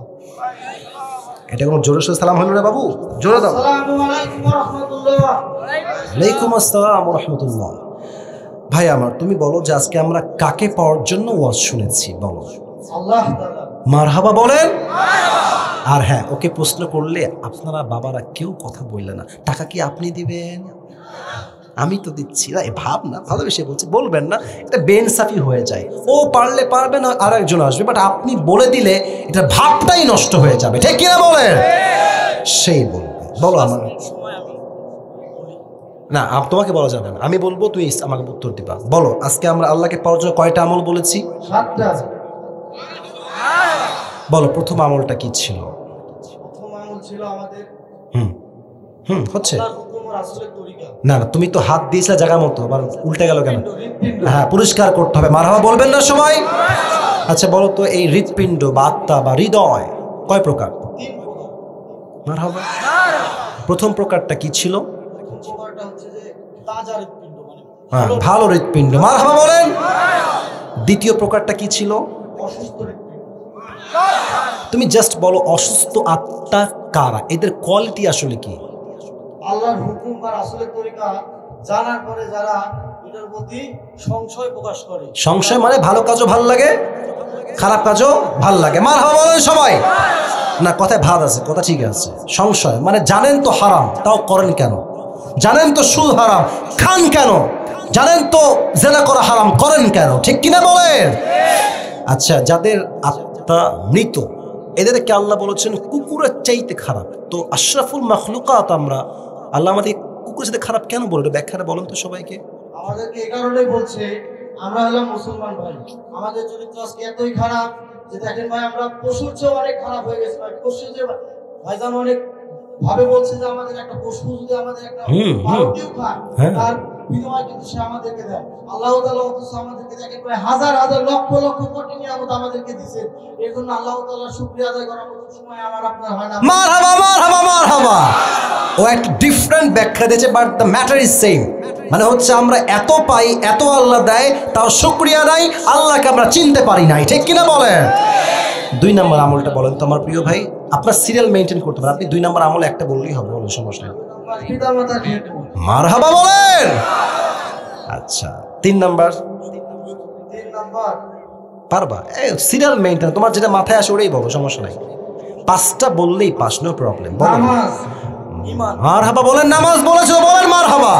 এটা কোনো জোরে সোরে সালাম হলো রে বাবু? জোরে দাও। আসসালামু আলাইকুম ওয়া রাহমাতুল্লাহ। ওয়ালাইকুম আসসালাম ওয়া রাহমাতুল্লাহ। ভাই আমার, তুমি বলো যে আজকে আমরা কাকে পাওয়ার জন্য ওয়াজ শুনেছি? বলো। আল্লাহ তাআলা। মারহাবা বলেন। আর হ্যাঁ, ওকে প্রশ্ন করলে আপনারা বাবারা কেউ কথা বললেন না, টাকা কি আপনি দিবেন? আমি তো দিচ্ছি না। ভাব না, ভালোবেসে বলছি, বলবেন না, এটা বেইনসাফি হয়ে যায়। ও পারলে পারবে না, আর একজন আসবে, বাট আপনি বলে দিলে এটা ভাবটাই নষ্ট হয়ে যাবে। ঠিক কিনা বলেন? সেই বলবে। বলো আমার না, তোমাকে বলা যাবে না, আমি বলবো, তুই আমাকে উত্তর দিবা। বলো আজকে আমরা আল্লাহকে পাওয়ার জন্য কয়টা আমল বলেছি? 7টা। বলো প্রথম আমলটা কি ছিল? প্রথম আমল ছিল আমাদের হচ্ছে না, তুমি তো হাত দিয়েছিলে জায়গা মতো, আবার উল্টে গেল কেন? হ্যাঁ, পরিষ্কার করতে হবে। মারহাবা বলবেন না সবাই? আচ্ছা বলো তো, এই হৃৎপিণ্ড বা আত্মা বা হৃদয় কয় প্রকার? মারহাবা। প্রথম প্রকারটা কি ছিল? হ্যাঁ, ভালো হৃৎপিণ্ড। মারহাবা বলেন। দ্বিতীয় প্রকারটা কি ছিল? তুমি জাস্ট বলো অসুস্থ আত্মা কারা, এদের কোয়ালিটি আসলে কি? আল্লাহর হুকুম আর রাসূলের তরিকা জানার পরে যারা এটার প্রতি সংশয় প্রকাশ করে। সংশয় মানে ভালো কাজও ভালো লাগে, খারাপ কাজও ভালো লাগে। মারহাবা বলেন সবাই। না, কথায় ভাত আছে, কথা ঠিক আছে। সংশয় মানে জানেন তো হারাম, তাও করেন কেন? জানেন তো সুদ হারাম, খান কেন? জানেন তো জেনা করা হারাম, করেন কেন? ঠিক কিনা বলেন? আচ্ছা, যাদের আত্মা মৃত, এদেরকে আল্লাহ বলেছেন কুকুরের চাইতে খারাপ। তো আশরাফুল মাখলুকাত আমরা, আল্লাহ আমাদের কুকুরের সাথে খারাপ কেন বলে? ব্যাখ্যাটা বলেন তো সবাইকে। আমাদেরকে এই কারণেই বলছে, আমরা হলাম মুসলমান ভাই, আমাদের চরিত্র আজকে এতই খারাপ যে দেখেন ভাই, আমরা পশুর চেয়ে অনেক খারাপ হয়ে গেছে ভাই। পশু যে ভাইজান অনেক ভাবে বলছে যে আমাদের একটা পশু যদি আমাদের একটা পাউটিও খায়, তার বিনিময় কিন্তু সে আমাদেরকে দেয়। আল্লাহ তাআলা অথচ আমাদেরকে দেখেন ভাই হাজার হাজার লক্ষ লক্ষ কোটি নিয়ামত আমাদেরকে দিয়েছেন। এর জন্য আল্লাহ তাআলার শুকরিয়া আদায় করার মতো সময় আমার আপনার হয় না। মারহাবা মারহাবা মারহাবা। ও একটা ডিফারেন্ট ব্যাখ্যা দিয়েছে, but the matter is same. মানে হচ্ছে আমরা এত পাই, এত আল্লাহ দেয়, তাও শুকরিয়া নাই, আল্লাহকে আমরা চিনতে পারি নাই। ঠিক কিনা বলেন? 2 নম্বর আমলটা বলেন তো আমার প্রিয় ভাই। আপনার সিরিয়াল মেইনটেইন করতে পারেন, আপনি 2 নম্বর আমল একটা বললেই হবে, বলো সমস্যা নেই। মারহাবা বলেন। আচ্ছা 3 নম্বর পারবা? সিরিয়াল মেইনটেইন, তোমার যেটা মাথায় আসে ওটাই বলো, সমস্যা নাই। 5টা বললেই পাস, নো প্রবলেম। বলো মারহাবা বলেন। নামাজ বলেছো, বলেন মারহাবা।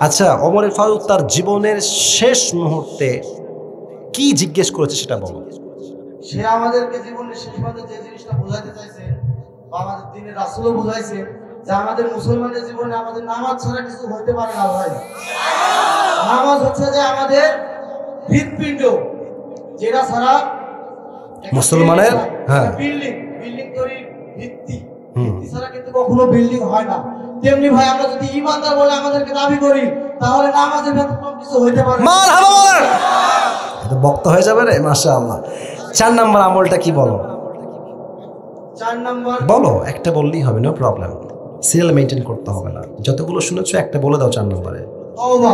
আচ্ছা, ওমর ফারুক তার জীবনের শেষ মুহূর্তে কি জিজ্ঞেস করেছে সেটা বলো। সে আমাদেরকে জীবনের শেষ পর্যায়ে যে জিনিসটা বোঝাতে চাইছে, বা আমাদের দ্বীনের রাসূলও বুঝাইছে যে আমাদের মুসলমানের জীবনে আমাদের নামাজ ছাড়া কিছু হতে পারে না ভাই। নামাজ হচ্ছে যে আমাদের হৃৎপিণ্ড, যেটা ছাড়া মুসলমানের বিল্ডিং তৈরি ভিত্তি ছাড়া কিন্তু কখনো বিল্ডিং হয় না। তেমনি ভাই আমরা যদি ঈমানদার বলে আমাদেরকে দাবি করি, তাহলে নামাজে ব্যতিক্রম কিছু হইতে পারে। মারহাবা বলেন। এটা বক্তা হয়ে যাবে রে, মাশাআল্লাহ। 4 নাম্বার আমলটা কি বলো? 4 নাম্বার বলো, একটা বললেই হবে, নো প্রবলেম। সিরিয়াল মেইনটেইন করতে হবে না, যতগুলো শুনেছো একটা বলে দাও 4 নম্বরে। তওবা।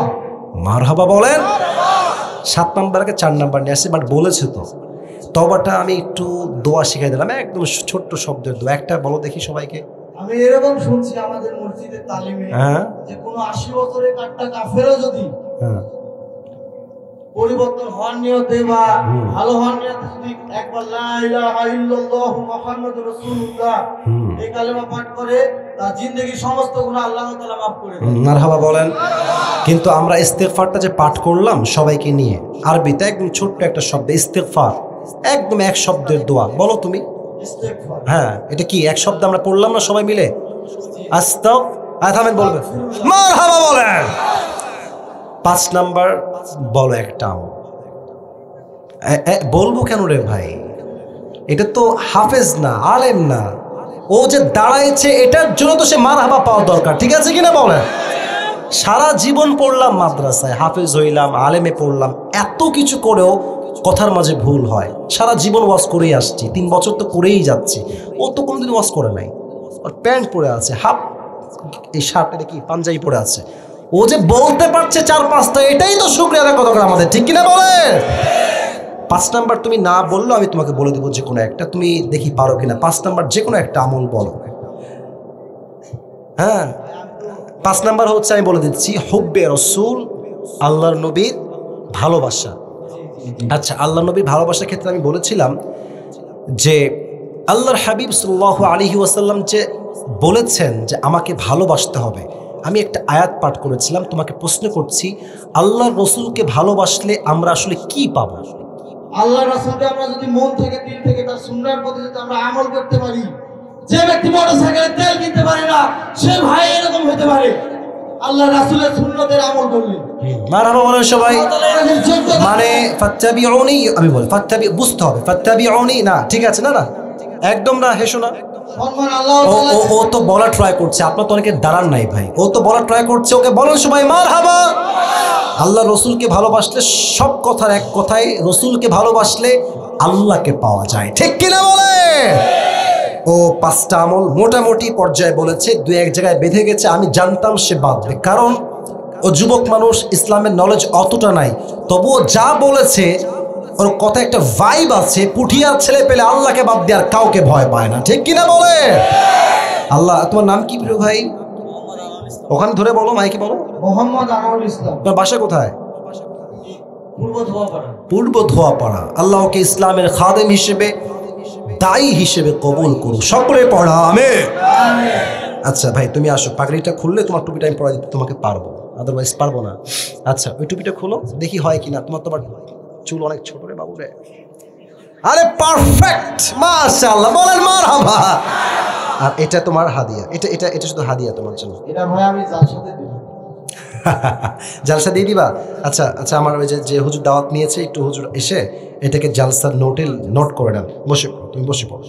মারহাবা বলেন। 7 নাম্বারকে 4 নাম্বার নিয়ে আসছে, বাট বলেছে তো। তওবাটা আমি একটু দোয়া শিখাই দিলাম, একদম ছোট্ট শব্দের দোয়া। একটা বলো দেখি সবাইকে। আমি এরকম শুনছি আমাদের মসজিদের তালিমে, হ্যাঁ যে কোনো 80 বছরের কাটটা কাফেরও যদি হ্যাঁ পরিবর্তন হওয়ার নিয়তে বা ভালো হওয়ার নিয়তে যদি একবার লা ইলাহা ইল্লাল্লাহু মুহাম্মাদুর রাসূলুল্লাহ এই কালেমা পাঠ করে, তার জিন্দেগীর সমস্ত গুনাহ আল্লাহ তাআলা মাফ করে দেন। মারহাবা বলেন। কিন্তু আমরা ইস্তেগফারটা যে পাঠ করলাম সবাইকে নিয়ে, আরবিতে একদম ছোট্ট একটা শব্দ ইস্তেগফার, একদম এক শব্দের দোয়া। বলো তুমি। ইস্তেগফার। হ্যাঁ, এটা কি এক শব্দ আমরা পড়লাম না সবাই মিলে? থামেন, বলবে মারহাবা বলেন। 5 নাম্বার বলো একটা আমল। বলবো কেন রে ভাই? এটা তো হাফেজ না, আলেম না, ও যে দাঁড়াইছে এটার জন্য তো সে মারহাবা পাওয়া দরকার, ঠিক আছে কিনা বলেন? সারা জীবন পড়লাম মাদ্রাসায়, হাফেজ হইলাম, আলেমে পড়লাম, এত কিছু করেও কথার মাঝে ভুল হয়। সারা জীবন ওয়াজ করেই আসছি, 3 বছর তো করেই যাচ্ছি। ও তো কোনোদিন ওয়াজ করে নাই, ওর প্যান্ট পরে আছে, হাফ এই শার্ট, এটা কি পাঞ্জাবি পরে আছে, ও যে বলতে পারছে 4-5টা, এটাই তো শুকরিয়া আদায় করা আমাদের, ঠিক কিনা বলে? 5 নাম্বার তুমি না বললো আমি তোমাকে বলে দেবো যে কোনো একটা, তুমি দেখি পারো কিনা। 5 নাম্বার যে কোনো একটা আমল বলো। হ্যাঁ, 5 নাম্বার হচ্ছে, আমি বলে দিচ্ছি, হুব্বে রাসূল, আল্লাহর নবীর ভালোবাসা। আচ্ছা, আল্লাহর নবীর ভালোবাসার ক্ষেত্রে আমি বলেছিলাম যে আল্লাহর হাবিব সাল্লাল্লাহু আলাইহি ওয়াসাল্লাম যে বলেছেন যে আমাকে ভালোবাসতে হবে। আমি একটা আয়াত পাঠ করেছিলাম, তোমাকে প্রশ্ন করছি, আল্লাহর রসুলকে ভালোবাসলে আমরা আসলে কি পাবো? আল্লাহর রাসূলকে আমরা যদি মন থেকে, দিল থেকে, তার সুন্নাহর প্রতি যদি আমরা আমল করতে পারি, যে ব্যক্তি মোটরসাইকেলের তেল কিনতে পারে না সে ভাই এরকম হতে পারে আল্লাহর রাসূলের সুন্নতের আমল করলে। মারহাবা বলেন সবাই। মানে ফাত্তাবিউনি, আমি বলি ফাত্তাবি, বুঝতে হবে ফাত্তাবিউনি না, ঠিক আছে? না না, একদম না, হেসো না। ও তো বলা ট্রাই করছে, আপনার তো অনেকে দাঁড়ান নাই ভাই, ও তো বলা ট্রাই করছে, ওকে বলেন সবাই মারহাবা। আল্লাহ রসুলকে ভালোবাসলে, সব কথার এক কথায়, রসুলকে ভালোবাসলে আল্লাহকে পাওয়া যায়, ঠিক কিনা বলে? ও 5টা আমল মোটামুটি পর্যায়ে বলেছে, 2-1 জায়গায় বেঁধে গেছে, আমি জানতাম সে বাঁধবে, কারণ ও যুবক মানুষ, ইসলামের নলেজ অতটা নাই, তবুও যা বলেছে ওর কথা একটা ভাইব আছে। পুঠিয়ার ছেলে পেলে আল্লাহকে বাদ দিয়ে আর কাউকে ভয় পায় না, ঠিক কিনা বলে? আল্লাহ, তোমার নাম কি প্রিয় ভাই? ওখানে ধরে বলো, মাইকে বলো। মোহাম্মদ আনোয়ারুল ইসলাম। তোমার বাসা কোথায়? পূর্ব ধোয়াপাড়া। আল্লাহ ওকে ইসলামের খাদেম হিসেবে, দায়ী হিসেবে কবুল করুন, সকলে পড়া আমিন। আচ্ছা ভাই, তুমি আসো, পাগড়িটা খুললে তোমার টুপিটা আমি পড়াই দিতে তোমাকে পারবো, আদারওয়াইজ পারবো না। আচ্ছা, ওই টুপিটা খুলো দেখি হয় কিনা। তোমার চুল অনেক ছোট রে বাবু রে। আরে পারফেক্ট, মাশাআল্লাহ, বলেন মারহাবা। আর এটা তোমার হাদিয়া, এটা এটা এটা শুধু হাদিয়া তোমার জন্য। এটা ভাই আমি জালসাতে দিব। জালসা দিয়ে দিবা? আচ্ছা আচ্ছা, আমার ওই যে হুজুর দাওয়াত নিয়েছে, একটু হুজুর এসে এটাকে জালসার নোটে নোট করে নেন। বসে পড়ো, তুমি বসে পড়ো।